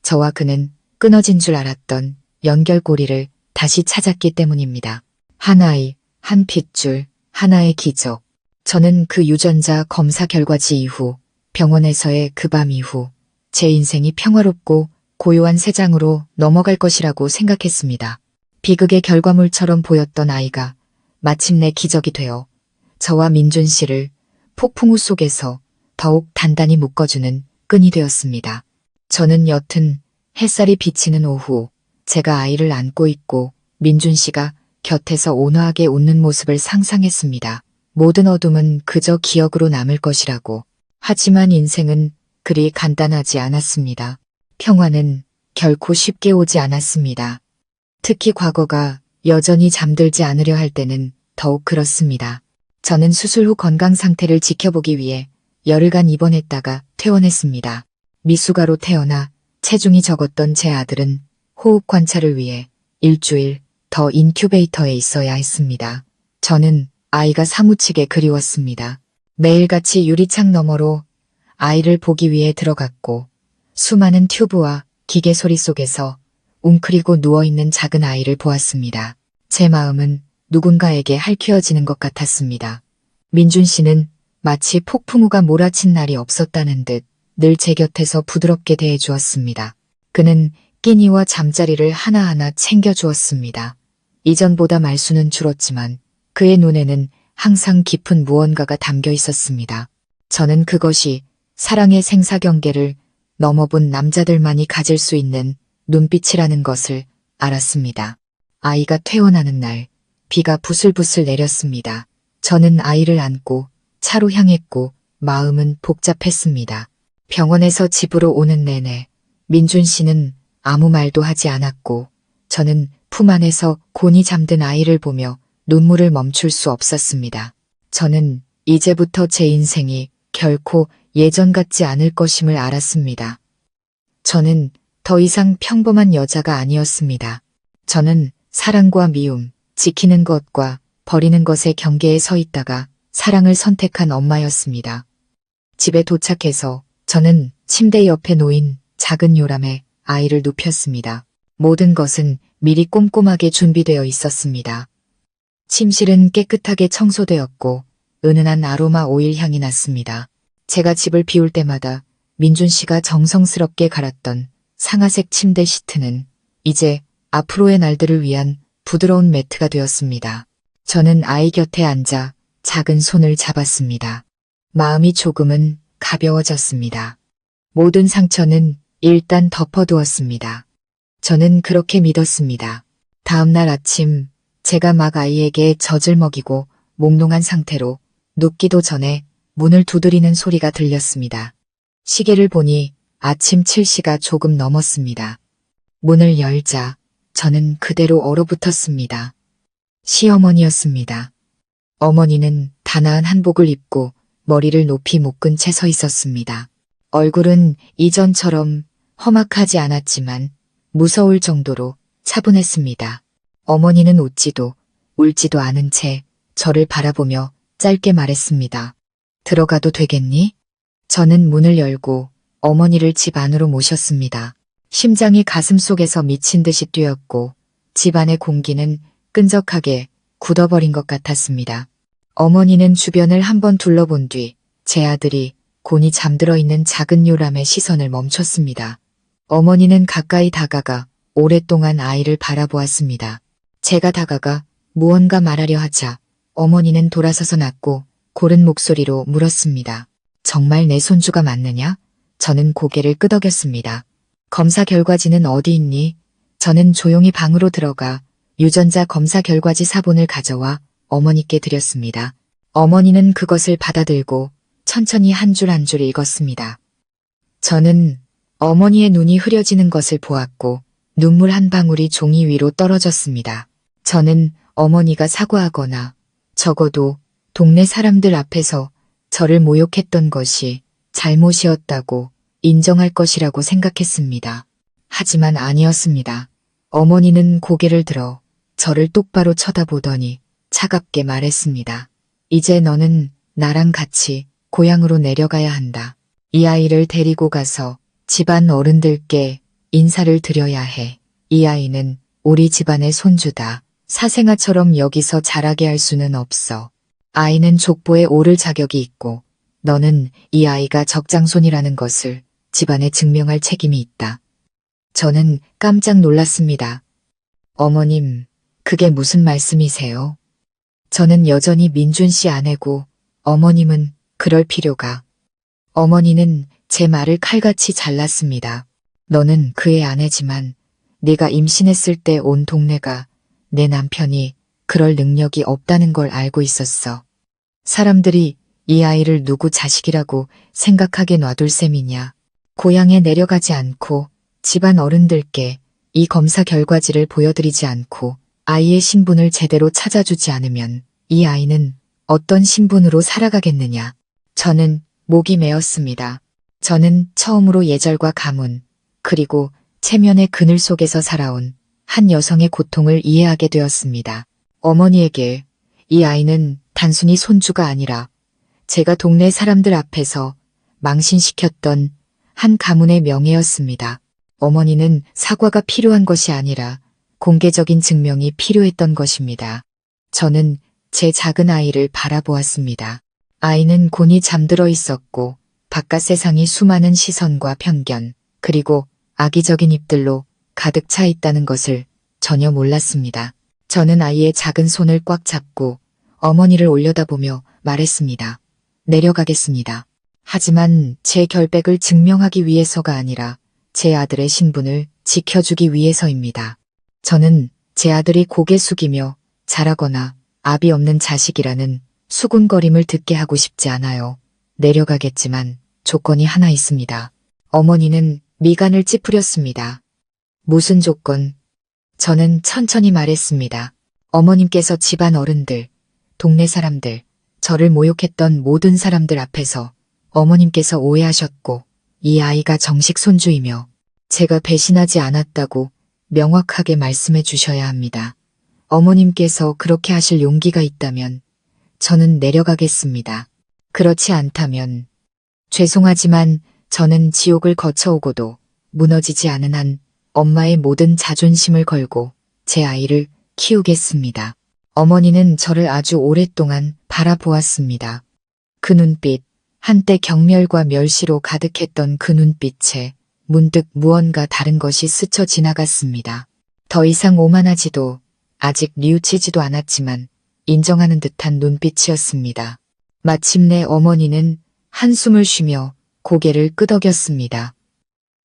저와 그는 끊어진 줄 알았던 연결고리를 다시 찾았기 때문입니다. 한 아이, 한 핏줄, 하나의 기적. 저는 그 유전자 검사 결과지 이후, 병원에서의 그 밤 이후, 제 인생이 평화롭고 고요한 세 장으로 넘어갈 것이라고 생각했습니다. 비극의 결과물처럼 보였던 아이가 마침내 기적이 되어 저와 민준 씨를 폭풍우 속에서 더욱 단단히 묶어주는 끈이 되었습니다. 저는 옅은 햇살이 비치는 오후, 제가 아이를 안고 있고 민준 씨가 곁에서 온화하게 웃는 모습을 상상했습니다. 모든 어둠은 그저 기억으로 남을 것이라고. 하지만 인생은 그리 간단하지 않았습니다. 평화는 결코 쉽게 오지 않았습니다. 특히 과거가 여전히 잠들지 않으려 할 때는 더욱 그렇습니다. 저는 수술 후 건강 상태를 지켜보기 위해 열흘간 입원했다가 퇴원했습니다. 미숙아로 태어나 체중이 적었던 제 아들은 호흡 관찰을 위해 일주일 더 인큐베이터에 있어야 했습니다. 저는 아이가 사무치게 그리웠습니다. 매일같이 유리창 너머로 아이를 보기 위해 들어갔고 수많은 튜브와 기계 소리 속에서 웅크리고 누워있는 작은 아이를 보았습니다. 제 마음은 누군가에게 핥혀지는 것 같았습니다. 민준 씨는 마치 폭풍우가 몰아친 날이 없었다는 듯 늘 제 곁에서 부드럽게 대해주었습니다. 그는 끼니와 잠자리를 하나하나 챙겨주었습니다. 이전보다 말수는 줄었지만 그의 눈에는 항상 깊은 무언가가 담겨 있었습니다. 저는 그것이 사랑의 생사경계를 넘어본 남자들만이 가질 수 있는 눈빛이라는 것을 알았습니다. 아이가 퇴원하는 날, 비가 부슬부슬 내렸습니다. 저는 아이를 안고 차로 향했고 마음은 복잡했습니다. 병원에서 집으로 오는 내내 민준 씨는 아무 말도 하지 않았고 저는 품 안에서 곤히 잠든 아이를 보며 눈물을 멈출 수 없었습니다. 저는 이제부터 제 인생이 결코 예전 같지 않을 것임을 알았습니다. 저는 더 이상 평범한 여자가 아니었습니다. 저는 사랑과 미움, 지키는 것과 버리는 것의 경계에 서 있다가 사랑을 선택한 엄마였습니다. 집에 도착해서 저는 침대 옆에 놓인 작은 요람에 아이를 눕혔습니다. 모든 것은 미리 꼼꼼하게 준비되어 있었습니다. 침실은 깨끗하게 청소되었고 은은한 아로마 오일 향이 났습니다. 제가 집을 비울 때마다 민준 씨가 정성스럽게 갈았던 상아색 침대 시트는 이제 앞으로의 날들을 위한 부드러운 매트가 되었습니다. 저는 아이 곁에 앉아 작은 손을 잡았습니다. 마음이 조금은 가벼워졌습니다. 모든 상처는 일단 덮어두었습니다. 저는 그렇게 믿었습니다. 다음 날 아침 제가 막 아이에게 젖을 먹이고 몽롱한 상태로 눕기도 전에 문을 두드리는 소리가 들렸습니다. 시계를 보니 아침 7시가 조금 넘었습니다. 문을 열자 저는 그대로 얼어붙었습니다. 시어머니였습니다. 어머니는 단아한 한복을 입고 머리를 높이 묶은 채 서 있었습니다. 얼굴은 이전처럼 험악하지 않았지만 무서울 정도로 차분했습니다. 어머니는 웃지도 울지도 않은 채 저를 바라보며 짧게 말했습니다. 들어가도 되겠니? 저는 문을 열고 어머니를 집 안으로 모셨습니다. 심장이 가슴속에서 미친 듯이 뛰었고 집안의 공기는 끈적하게 굳어버린 것 같았습니다. 어머니는 주변을 한번 둘러본 뒤 제 아들이 곤히 잠들어 있는 작은 요람에 시선을 멈췄습니다. 어머니는 가까이 다가가 오랫동안 아이를 바라보았습니다. 제가 다가가 무언가 말하려 하자 어머니는 돌아서서 낮고 고른 목소리로 물었습니다. 정말 내 손주가 맞느냐? 저는 고개를 끄덕였습니다. 검사 결과지는 어디 있니? 저는 조용히 방으로 들어가 유전자 검사 결과지 사본을 가져와 어머니께 드렸습니다. 어머니는 그것을 받아들고 천천히 한 줄 한 줄 읽었습니다. 저는 어머니의 눈이 흐려지는 것을 보았고 눈물 한 방울이 종이 위로 떨어졌습니다. 저는 어머니가 사과하거나 적어도 동네 사람들 앞에서 저를 모욕했던 것이 잘못이었다고 인정할 것이라고 생각했습니다. 하지만 아니었습니다. 어머니는 고개를 들어 저를 똑바로 쳐다보더니 차갑게 말했습니다. 이제 너는 나랑 같이 고향으로 내려가야 한다. 이 아이를 데리고 가서 집안 어른들께 인사를 드려야 해. 이 아이는 우리 집안의 손주다. 사생아처럼 여기서 자라게 할 수는 없어. 아이는 족보에 오를 자격이 있고 너는 이 아이가 적장손이라는 것을 집안에 증명할 책임이 있다. 저는 깜짝 놀랐습니다. 어머님, 그게 무슨 말씀이세요? 저는 여전히 민준 씨 아내고 어머님은 그럴 필요가. 어머니는 제 말을 칼같이 잘랐습니다. 너는 그의 아내지만 네가 임신했을 때 온 동네가 내 남편이 그럴 능력이 없다는 걸 알고 있었어. 사람들이 이 아이를 누구 자식이라고 생각하게 놔둘 셈이냐. 고향에 내려가지 않고 집안 어른들께 이 검사 결과지를 보여드리지 않고 아이의 신분을 제대로 찾아주지 않으면 이 아이는 어떤 신분으로 살아가겠느냐. 저는 목이 메었습니다. 저는 처음으로 예절과 가문, 그리고 체면의 그늘 속에서 살아온 한 여성의 고통을 이해하게 되었습니다. 어머니에게 이 아이는 단순히 손주가 아니라 제가 동네 사람들 앞에서 망신시켰던 한 가문의 명예였습니다. 어머니는 사과가 필요한 것이 아니라 공개적인 증명이 필요했던 것입니다. 저는 제 작은 아이를 바라보았습니다. 아이는 곤히 잠들어 있었고 바깥 세상이 수많은 시선과 편견 그리고 악의적인 입들로 가득 차 있다는 것을 전혀 몰랐습니다. 저는 아이의 작은 손을 꽉 잡고 어머니를 올려다보며 말했습니다. 내려가겠습니다. 하지만 제 결백을 증명하기 위해서가 아니라 제 아들의 신분을 지켜주기 위해서입니다. 저는 제 아들이 고개 숙이며 잘하거나 압이 없는 자식이라는 수군거림을 듣게 하고 싶지 않아요. 내려가겠지만 조건이 하나 있습니다. 어머니는 미간을 찌푸렸습니다. 무슨 조건? 저는 천천히 말했습니다. 어머님께서 집안 어른들, 동네 사람들, 저를 모욕했던 모든 사람들 앞에서 어머님께서 오해하셨고 이 아이가 정식 손주이며 제가 배신하지 않았다고 명확하게 말씀해 주셔야 합니다. 어머님께서 그렇게 하실 용기가 있다면 저는 내려가겠습니다. 그렇지 않다면 죄송하지만 저는 지옥을 거쳐오고도 무너지지 않은 한 엄마의 모든 자존심을 걸고 제 아이를 키우겠습니다. 어머니는 저를 아주 오랫동안 바라보았습니다. 그 눈빛, 한때 경멸과 멸시로 가득했던 그 눈빛에 문득 무언가 다른 것이 스쳐 지나갔습니다. 더 이상 오만하지도 아직 뉘우치지도 않았지만 인정하는 듯한 눈빛이었습니다. 마침내 어머니는 한숨을 쉬며 고개를 끄덕였습니다.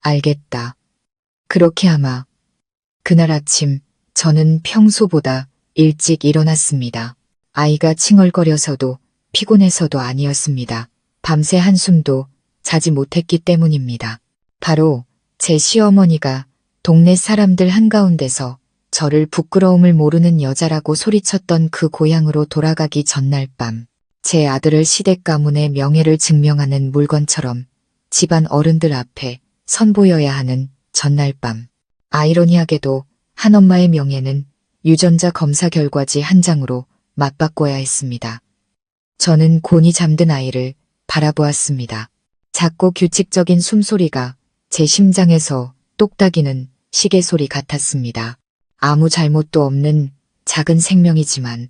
알겠다. 그렇게 아마 그날 아침 저는 평소보다 일찍 일어났습니다. 아이가 칭얼거려서도 피곤해서도 아니었습니다. 밤새 한숨도 자지 못했기 때문입니다. 바로 제 시어머니가 동네 사람들 한가운데서 저를 부끄러움을 모르는 여자라고 소리쳤던 그 고향으로 돌아가기 전날 밤, 제 아들을 시댁 가문의 명예를 증명하는 물건처럼 집안 어른들 앞에 선보여야 하는 전날 밤. 아이러니하게도 한 엄마의 명예는 유전자 검사 결과지 한 장으로 맞바꿔야 했습니다. 저는 곤히 잠든 아이를 바라보았습니다. 작고 규칙적인 숨소리가 제 심장에서 똑딱이는 시계 소리 같았습니다. 아무 잘못도 없는 작은 생명이지만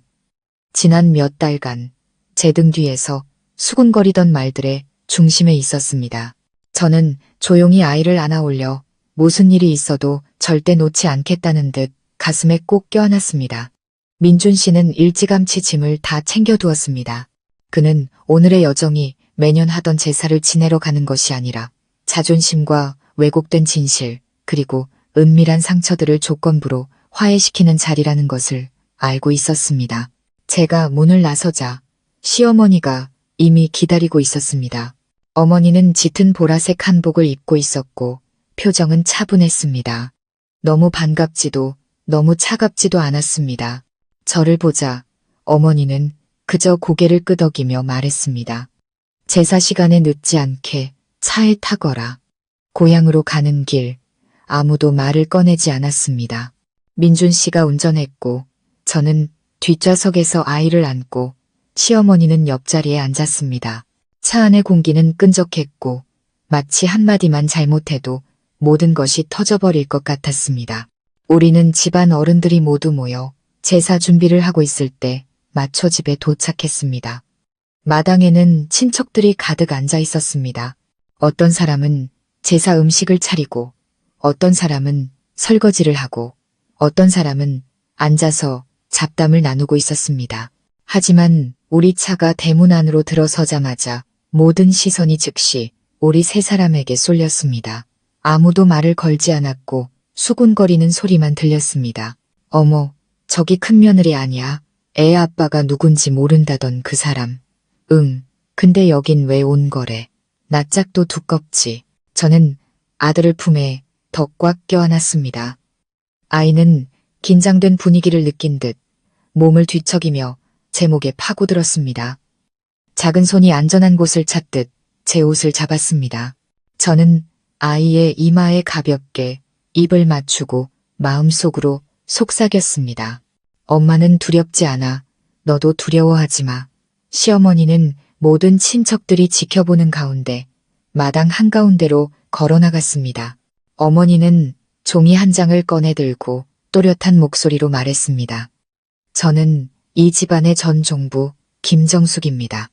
지난 몇 달간 제 등 뒤에서 수군거리던 말들의 중심에 있었습니다. 저는 조용히 아이를 안아올려 무슨 일이 있어도 절대 놓지 않겠다는 듯 가슴에 꼭 껴안았습니다. 민준 씨는 일찌감치 짐을 다 챙겨두었습니다. 그는 오늘의 여정이 매년 하던 제사를 지내러 가는 것이 아니라 자존심과 왜곡된 진실 그리고 은밀한 상처들을 조건부로 화해시키는 자리라는 것을 알고 있었습니다. 제가 문을 나서자 시어머니가 이미 기다리고 있었습니다. 어머니는 짙은 보라색 한복을 입고 있었고 표정은 차분했습니다. 너무 반갑지도 너무 차갑지도 않았습니다. 저를 보자 어머니는 그저 고개를 끄덕이며 말했습니다. 제사 시간에 늦지 않게 차에 타거라. 고향으로 가는 길 아무도 말을 꺼내지 않았습니다. 민준 씨가 운전했고 저는 뒷좌석에서 아이를 안고 시어머니는 옆자리에 앉았습니다. 차 안의 공기는 끈적했고 마치 한마디만 잘못해도 모든 것이 터져버릴 것 같았습니다. 우리는 집안 어른들이 모두 모여 제사 준비를 하고 있을 때 마초 집에 도착했습니다. 마당에는 친척들이 가득 앉아 있었습니다. 어떤 사람은 제사 음식을 차리고 어떤 사람은 설거지를 하고 어떤 사람은 앉아서 잡담을 나누고 있었습니다. 하지만 우리 차가 대문 안으로 들어서자마자 모든 시선이 즉시 우리 세 사람에게 쏠렸습니다. 아무도 말을 걸지 않았고 수군거리는 소리만 들렸습니다. 어머, 저기 큰며느리 아니야? 애 아빠가 누군지 모른다던 그 사람. 응, 근데 여긴 왜 온 거래? 낯짝도 두껍지. 저는 아들을 품에 더 꽉 껴안았습니다. 아이는 긴장된 분위기를 느낀 듯 몸을 뒤척이며 제 목에 파고들었습니다. 작은 손이 안전한 곳을 찾듯 제 옷을 잡았습니다. 저는 아이의 이마에 가볍게 입을 맞추고 마음속으로 속삭였습니다. 엄마는 두렵지 않아. 너도 두려워하지 마. 시어머니는 모든 친척들이 지켜보는 가운데 마당 한가운데로 걸어나갔습니다. 어머니는 종이 한 장을 꺼내 들고 또렷한 목소리로 말했습니다. 저는 이 집안의 전 종부 김정숙입니다.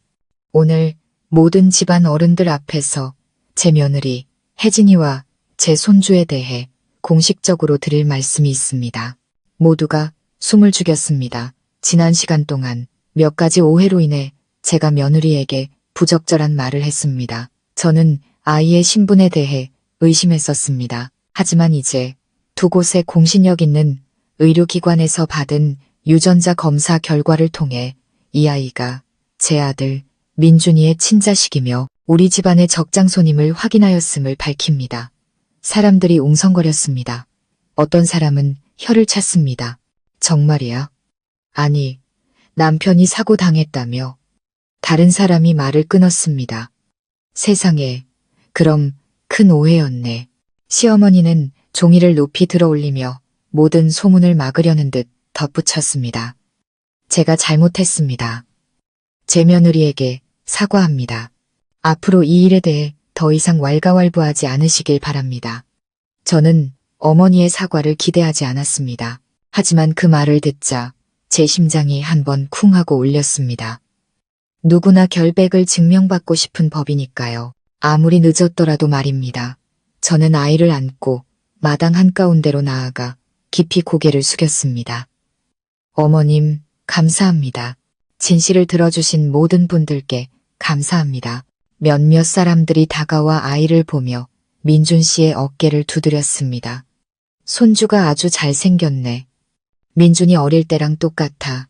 오늘 모든 집안 어른들 앞에서 제 며느리 혜진이와 제 손주에 대해 공식적으로 드릴 말씀이 있습니다. 모두가 숨을 죽였습니다. 지난 시간 동안 몇 가지 오해로 인해 제가 며느리에게 부적절한 말을 했습니다. 저는 아이의 신분에 대해 의심했었습니다. 하지만 이제 두 곳의 공신력 있는 의료기관에서 받은 유전자 검사 결과를 통해 이 아이가 제 아들 민준이의 친자식이며 우리 집안의 적장손임을 확인하였음을 밝힙니다. 사람들이 웅성거렸습니다. 어떤 사람은 혀를 찼습니다. 정말이야? 아니, 남편이 사고 당했다며. 다른 사람이 말을 끊었습니다. 세상에, 그럼 큰 오해였네. 시어머니는 종이를 높이 들어 올리며 모든 소문을 막으려는 듯 덧붙였습니다. 제가 잘못했습니다. 제 며느리에게 사과합니다. 앞으로 이 일에 대해 더 이상 왈가왈부하지 않으시길 바랍니다. 저는 어머니의 사과를 기대하지 않았습니다. 하지만 그 말을 듣자 제 심장이 한번 쿵 하고 울렸습니다. 누구나 결백을 증명받고 싶은 법이니까요. 아무리 늦었더라도 말입니다. 저는 아이를 안고 마당 한가운데로 나아가 깊이 고개를 숙였습니다. 어머님, 감사합니다. 진실을 들어주신 모든 분들께 감사합니다. 몇몇 사람들이 다가와 아이를 보며 민준 씨의 어깨를 두드렸습니다. 손주가 아주 잘생겼네. 민준이 어릴 때랑 똑같아.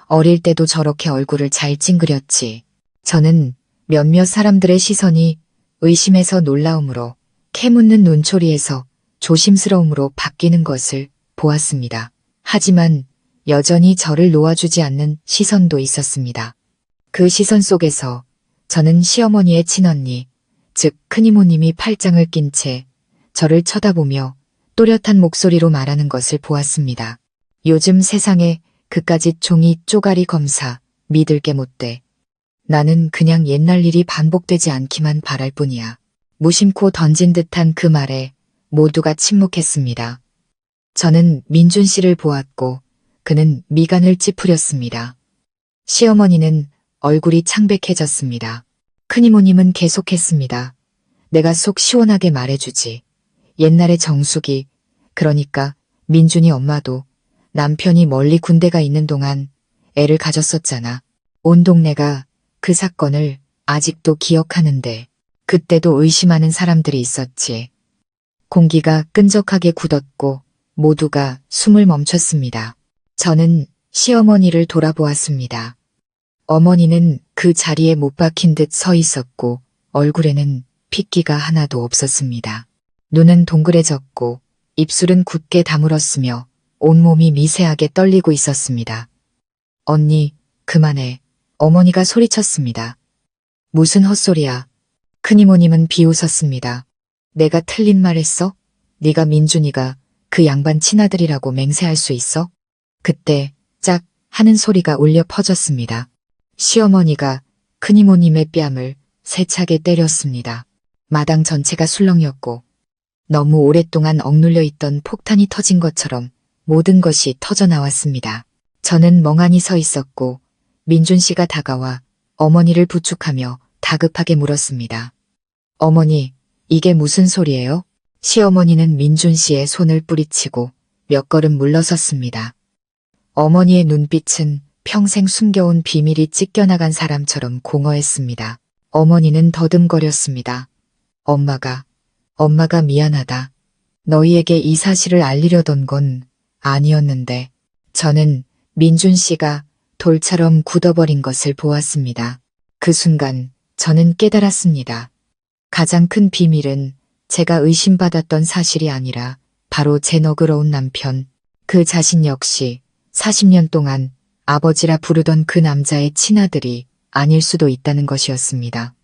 어릴 때도 저렇게 얼굴을 잘 찡그렸지. 저는 몇몇 사람들의 시선이 의심에서 놀라움으로 캐묻는 눈초리에서 조심스러움으로 바뀌는 것을 보았습니다. 하지만 여전히 저를 놓아주지 않는 시선도 있었습니다. 그 시선 속에서 저는 시어머니의 친언니, 즉 큰이모님이 팔짱을 낀 채 저를 쳐다보며 또렷한 목소리로 말하는 것을 보았습니다. 요즘 세상에 그까짓 종이 쪼가리 검사 믿을 게 못돼. 나는 그냥 옛날 일이 반복되지 않기만 바랄 뿐이야. 무심코 던진 듯한 그 말에 모두가 침묵했습니다. 저는 민준 씨를 보았고 그는 미간을 찌푸렸습니다. 시어머니는 얼굴이 창백해졌습니다. 큰이모님은 계속했습니다. 내가 속 시원하게 말해주지. 옛날에 정숙이, 그러니까 민준이 엄마도 남편이 멀리 군대가 있는 동안 애를 가졌었잖아. 온 동네가 그 사건을 아직도 기억하는데 그때도 의심하는 사람들이 있었지. 공기가 끈적하게 굳었고 모두가 숨을 멈췄습니다. 저는 시어머니를 돌아보았습니다. 어머니는 그 자리에 못 박힌 듯 서 있었고 얼굴에는 핏기가 하나도 없었습니다. 눈은 동그래졌고 입술은 굳게 다물었으며 온몸이 미세하게 떨리고 있었습니다. 언니, 그만해. 어머니가 소리쳤습니다. 무슨 헛소리야. 큰이모님은 비웃었습니다. 내가 틀린 말 했어? 네가 민준이가 그 양반 친아들이라고 맹세할 수 있어? 그때 짝 하는 소리가 울려 퍼졌습니다. 시어머니가 큰이모님의 뺨을 세차게 때렸습니다. 마당 전체가 술렁였고 너무 오랫동안 억눌려 있던 폭탄이 터진 것처럼 모든 것이 터져나왔습니다. 저는 멍하니 서 있었고 민준 씨가 다가와 어머니를 부축하며 다급하게 물었습니다. 어머니, 이게 무슨 소리예요? 시어머니는 민준 씨의 손을 뿌리치고 몇 걸음 물러섰습니다. 어머니의 눈빛은 평생 숨겨온 비밀이 찢겨나간 사람처럼 공허했습니다. 어머니는 더듬거렸습니다. 엄마가 미안하다. 너희에게 이 사실을 알리려던 건 아니었는데 저는 민준 씨가 돌처럼 굳어버린 것을 보았습니다. 그 순간 저는 깨달았습니다. 가장 큰 비밀은 제가 의심받았던 사실이 아니라 바로 제 너그러운 남편, 그 자신 역시 40년 동안 아버지라 부르던 그 남자의 친아들이 아닐 수도 있다는 것이었습니다.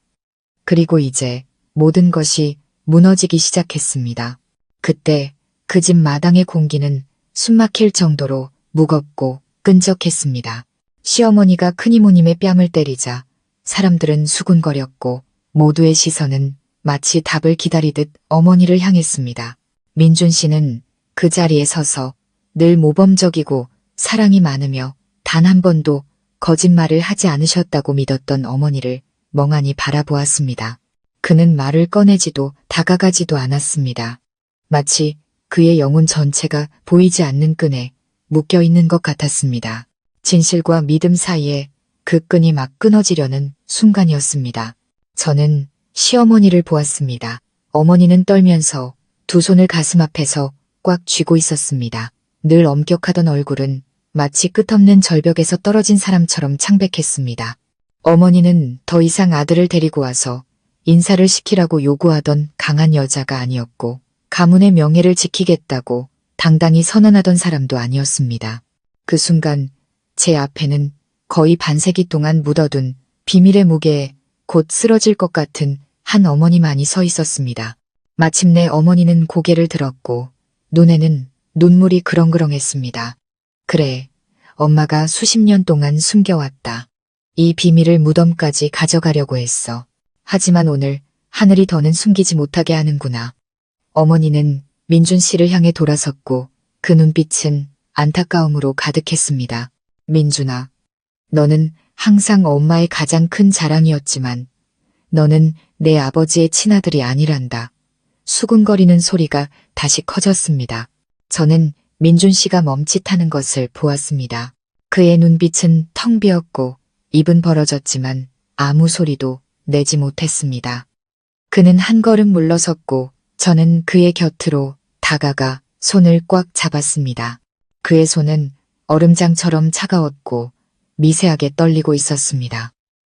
그리고 이제 모든 것이 무너지기 시작했습니다. 그때 그 집 마당의 공기는 숨막힐 정도로 무겁고 끈적했습니다. 시어머니가 큰이모님의 뺨을 때리자 사람들은 수군거렸고 모두의 시선은 마치 답을 기다리듯 어머니를 향했습니다. 민준 씨는 그 자리에 서서 늘 모범적이고 사랑이 많으며 단 한 번도 거짓말을 하지 않으셨다고 믿었던 어머니를 멍하니 바라보았습니다. 그는 말을 꺼내지도 다가가지도 않았습니다. 마치 그의 영혼 전체가 보이지 않는 끈에 묶여 있는 것 같았습니다. 진실과 믿음 사이에 그 끈이 막 끊어지려는 순간이었습니다. 저는 시어머니를 보았습니다. 어머니는 떨면서 두 손을 가슴 앞에서 꽉 쥐고 있었습니다. 늘 엄격하던 얼굴은 마치 끝없는 절벽에서 떨어진 사람처럼 창백했습니다. 어머니는 더 이상 아들을 데리고 와서 인사를 시키라고 요구하던 강한 여자가 아니었고 가문의 명예를 지키겠다고 당당히 선언하던 사람도 아니었습니다. 그 순간 제 앞에는 거의 반세기 동안 묻어둔 비밀의 무게에 곧 쓰러질 것 같은 한 어머니만이 서 있었습니다. 마침내 어머니는 고개를 들었고 눈에는 눈물이 그렁그렁했습니다. 그래, 엄마가 수십 년 동안 숨겨왔다. 이 비밀을 무덤까지 가져가려고 했어. 하지만 오늘 하늘이 더는 숨기지 못하게 하는구나. 어머니는 민준 씨를 향해 돌아섰고 그 눈빛은 안타까움으로 가득했습니다. 민준아, 너는 항상 엄마의 가장 큰 자랑이었지만 너는 내 아버지의 친아들이 아니란다. 수군거리는 소리가 다시 커졌습니다. 저는 민준 씨가 멈칫하는 것을 보았습니다. 그의 눈빛은 텅 비었고 입은 벌어졌지만 아무 소리도 내지 못했습니다. 그는 한 걸음 물러섰고 저는 그의 곁으로 다가가 손을 꽉 잡았습니다. 그의 손은 얼음장처럼 차가웠고 미세하게 떨리고 있었습니다.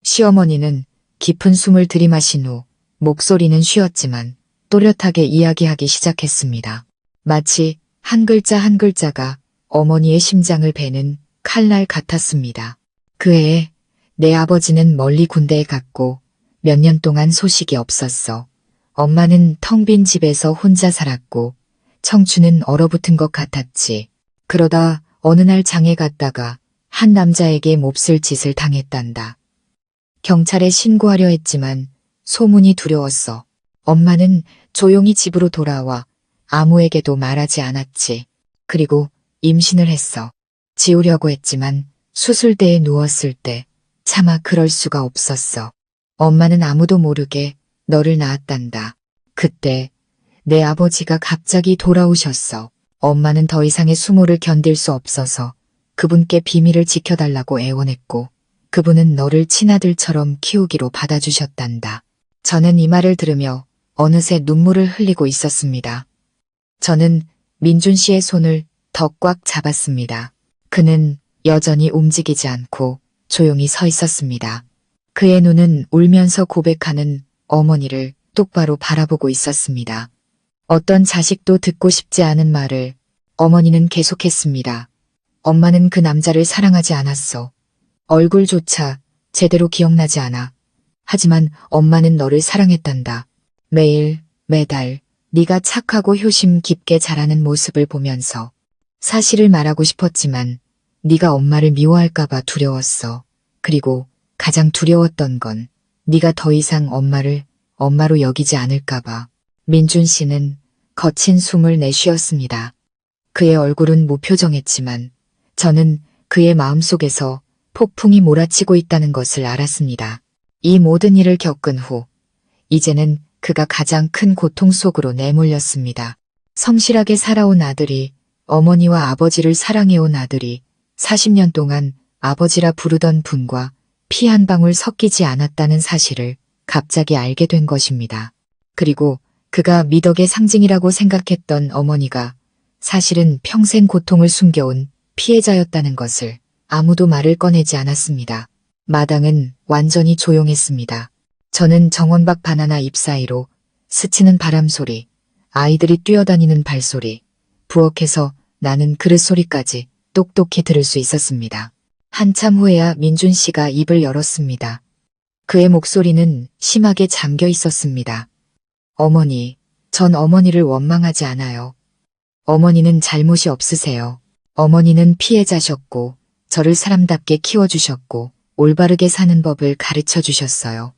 시어머니는 깊은 숨을 들이마신 후 목소리는 쉬었지만 또렷하게 이야기하기 시작했습니다. 마치 한 글자 한 글자가 어머니의 심장을 베는 칼날 같았습니다. 그 해에 내 아버지는 멀리 군대에 갔고 몇 년 동안 소식이 없었어. 엄마는 텅 빈 집에서 혼자 살았고 청춘은 얼어붙은 것 같았지. 그러다 어느 날 장에 갔다가 한 남자에게 몹쓸 짓을 당했단다. 경찰에 신고하려 했지만 소문이 두려웠어. 엄마는 조용히 집으로 돌아와 아무에게도 말하지 않았지. 그리고 임신을 했어. 지우려고 했지만 수술대에 누웠을 때 차마 그럴 수가 없었어. 엄마는 아무도 모르게 너를 낳았단다. 그때 내 아버지가 갑자기 돌아오셨어. 엄마는 더 이상의 수모를 견딜 수 없어서 그분께 비밀을 지켜달라고 애원했고 그분은 너를 친아들처럼 키우기로 받아주셨단다. 저는 이 말을 들으며 어느새 눈물을 흘리고 있었습니다. 저는 민준 씨의 손을 더 꽉 잡았습니다. 그는 여전히 움직이지 않고 조용히 서 있었습니다. 그의 눈은 울면서 고백하는 어머니를 똑바로 바라보고 있었습니다. 어떤 자식도 듣고 싶지 않은 말을 어머니는 계속했습니다. 엄마는 그 남자를 사랑하지 않았어. 얼굴조차 제대로 기억나지 않아. 하지만 엄마는 너를 사랑했단다. 매일, 매달 네가 착하고 효심 깊게 자라는 모습을 보면서 사실을 말하고 싶었지만 네가 엄마를 미워할까봐 두려웠어. 그리고 가장 두려웠던 건 네가 더 이상 엄마를 엄마로 여기지 않을까봐. 민준 씨는 거친 숨을 내쉬었습니다. 그의 얼굴은 무표정했지만 저는 그의 마음속에서 폭풍이 몰아치고 있다는 것을 알았습니다. 이 모든 일을 겪은 후 이제는 그가 가장 큰 고통 속으로 내몰렸습니다. 성실하게 살아온 아들이, 어머니와 아버지를 사랑해온 아들이 40년 동안 아버지라 부르던 분과 피 한 방울 섞이지 않았다는 사실을 갑자기 알게 된 것입니다. 그리고 그가 미덕의 상징이라고 생각했던 어머니가 사실은 평생 고통을 숨겨온 피해자였다는 것을 아무도 말을 꺼내지 않았습니다. 마당은 완전히 조용했습니다. 저는 정원 밖 바나나 잎 사이로 스치는 바람 소리, 아이들이 뛰어다니는 발소리, 부엌에서 나는 그릇 소리까지 똑똑히 들을 수 있었습니다. 한참 후에야 민준 씨가 입을 열었습니다. 그의 목소리는 심하게 잠겨 있었습니다. 어머니, 전 어머니를 원망하지 않아요. 어머니는 잘못이 없으세요. 어머니는 피해자셨고, 저를 사람답게 키워주셨고, 올바르게 사는 법을 가르쳐 주셨어요.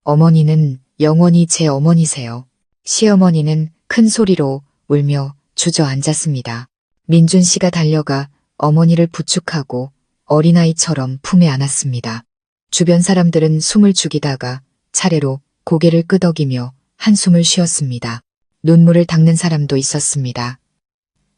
어머니는 영원히 제 어머니세요. 시어머니는 큰 소리로 울며 주저앉았습니다. 민준 씨가 달려가 어머니를 부축하고 어린아이처럼 품에 안았습니다. 주변 사람들은 숨을 죽이다가 차례로 고개를 끄덕이며 한숨을 쉬었습니다. 눈물을 닦는 사람도 있었습니다.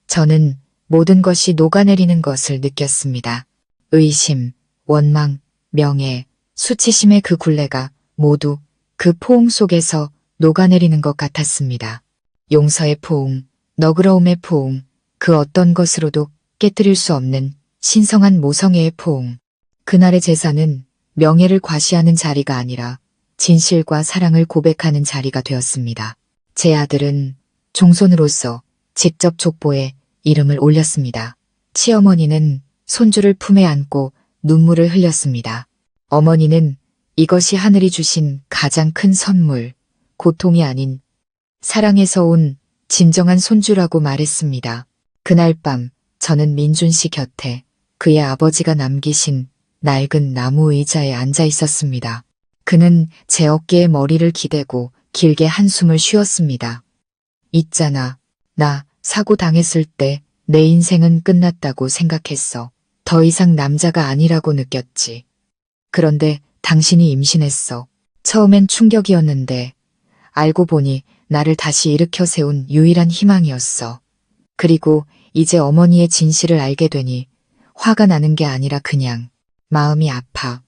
저는 모든 것이 녹아내리는 것을 느꼈습니다. 의심, 원망, 명예, 수치심의 그 굴레가 모두 그 포옹 속에서 녹아내리는 것 같았습니다. 용서의 포옹, 너그러움의 포옹, 그 어떤 것으로도 깨뜨릴 수 없는 신성한 모성애의 포옹. 그날의 제사는 명예를 과시하는 자리가 아니라 진실과 사랑을 고백하는 자리가 되었습니다. 제 아들은 종손으로서 직접 족보에 이름을 올렸습니다. 시어머니는 손주를 품에 안고 눈물을 흘렸습니다. 어머니는 이것이 하늘이 주신 가장 큰 선물, 고통이 아닌 사랑에서 온 진정한 손주라고 말했습니다. 그날 밤 저는 민준 씨 곁에 그의 아버지가 남기신 낡은 나무 의자에 앉아 있었습니다. 그는 제 어깨에 머리를 기대고 길게 한숨을 쉬었습니다. 있잖아. 나 사고 당했을 때 내 인생은 끝났다고 생각했어. 더 이상 남자가 아니라고 느꼈지. 그런데 당신이 임신했어. 처음엔 충격이었는데 알고 보니 나를 다시 일으켜 세운 유일한 희망이었어. 그리고 이제 어머니의 진실을 알게 되니 화가 나는 게 아니라 그냥 마음이 아파.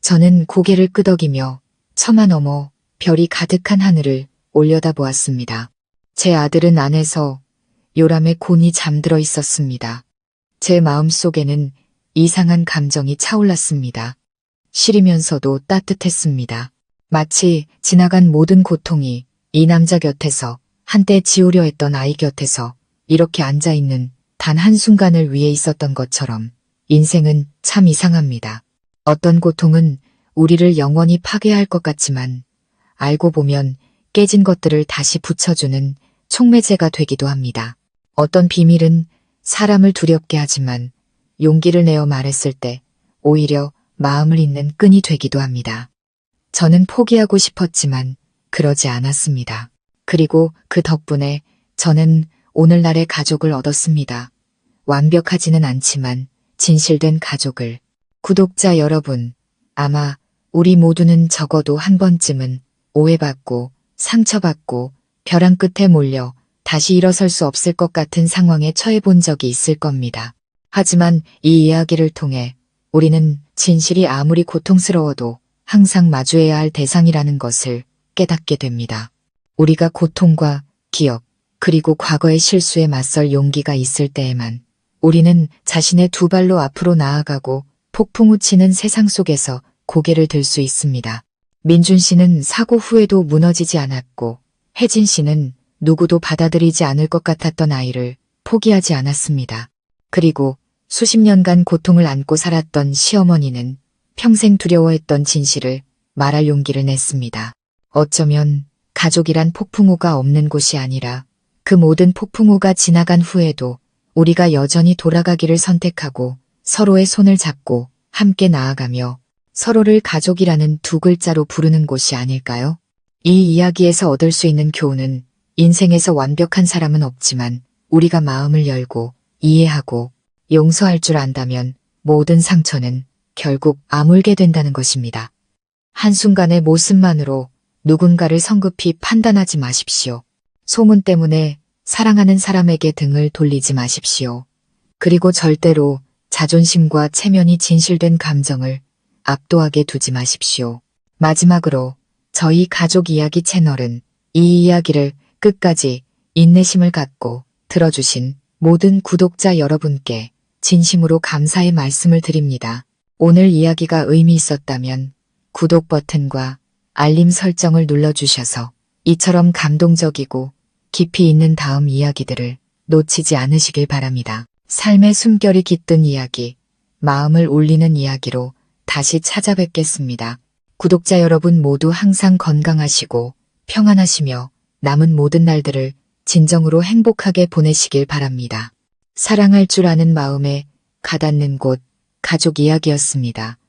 저는 고개를 끄덕이며 처마 너머 별이 가득한 하늘을 올려다보았습니다. 제 아들은 안에서 요람에 곤히 잠들어 있었습니다. 제 마음속에는 이상한 감정이 차올랐습니다. 시리면서도 따뜻했습니다. 마치 지나간 모든 고통이 이 남자 곁에서 한때 지우려 했던 아이 곁에서 이렇게 앉아있는 단 한순간을 위해 있었던 것처럼 인생은 참 이상합니다. 어떤 고통은 우리를 영원히 파괴할 것 같지만 알고 보면 깨진 것들을 다시 붙여주는 촉매제가 되기도 합니다. 어떤 비밀은 사람을 두렵게 하지만 용기를 내어 말했을 때 오히려 마음을 잇는 끈이 되기도 합니다. 저는 포기하고 싶었지만 그러지 않았습니다. 그리고 그 덕분에 저는 오늘날의 가족을 얻었습니다. 완벽하지는 않지만 진실된 가족을. 구독자 여러분, 아마 우리 모두는 적어도 한 번쯤은 오해받고 상처받고 벼랑 끝에 몰려 다시 일어설 수 없을 것 같은 상황에 처해 본 적이 있을 겁니다. 하지만 이 이야기를 통해 우리는 진실이 아무리 고통스러워도 항상 마주해야 할 대상이라는 것을 깨닫게 됩니다. 우리가 고통과 기억, 그리고 과거의 실수에 맞설 용기가 있을 때에만 우리는 자신의 두 발로 앞으로 나아가고 폭풍 우치는 세상 속에서 고개를 들 수 있습니다. 민준 씨는 사고 후에도 무너지지 않았고 혜진 씨는 누구도 받아들이지 않을 것 같았던 아이를 포기하지 않았습니다. 그리고 수십 년간 고통을 안고 살았던 시어머니는 평생 두려워했던 진실을 말할 용기를 냈습니다. 어쩌면 가족이란 폭풍우가 없는 곳이 아니라 그 모든 폭풍우가 지나간 후에도 우리가 여전히 돌아가기를 선택하고 서로의 손을 잡고 함께 나아가며 서로를 가족이라는 두 글자로 부르는 곳이 아닐까요? 이 이야기에서 얻을 수 있는 교훈은 인생에서 완벽한 사람은 없지만 우리가 마음을 열고 이해하고 용서할 줄 안다면 모든 상처는 결국 아물게 된다는 것입니다. 한순간의 모습만으로 누군가를 성급히 판단하지 마십시오. 소문 때문에 사랑하는 사람에게 등을 돌리지 마십시오. 그리고 절대로 자존심과 체면이 진실된 감정을 압도하게 두지 마십시오. 마지막으로 저희 가족 이야기 채널은 이 이야기를 끝까지 인내심을 갖고 들어주신 모든 구독자 여러분께 진심으로 감사의 말씀을 드립니다. 오늘 이야기가 의미 있었다면 구독 버튼과 알림 설정을 눌러주셔서 이처럼 감동적이고 깊이 있는 다음 이야기들을 놓치지 않으시길 바랍니다. 삶의 숨결이 깃든 이야기, 마음을 울리는 이야기로 다시 찾아뵙겠습니다. 구독자 여러분 모두 항상 건강하시고 평안하시며 남은 모든 날들을 진정으로 행복하게 보내시길 바랍니다. 사랑할 줄 아는 마음에 가닿는 곳, 가족 이야기였습니다.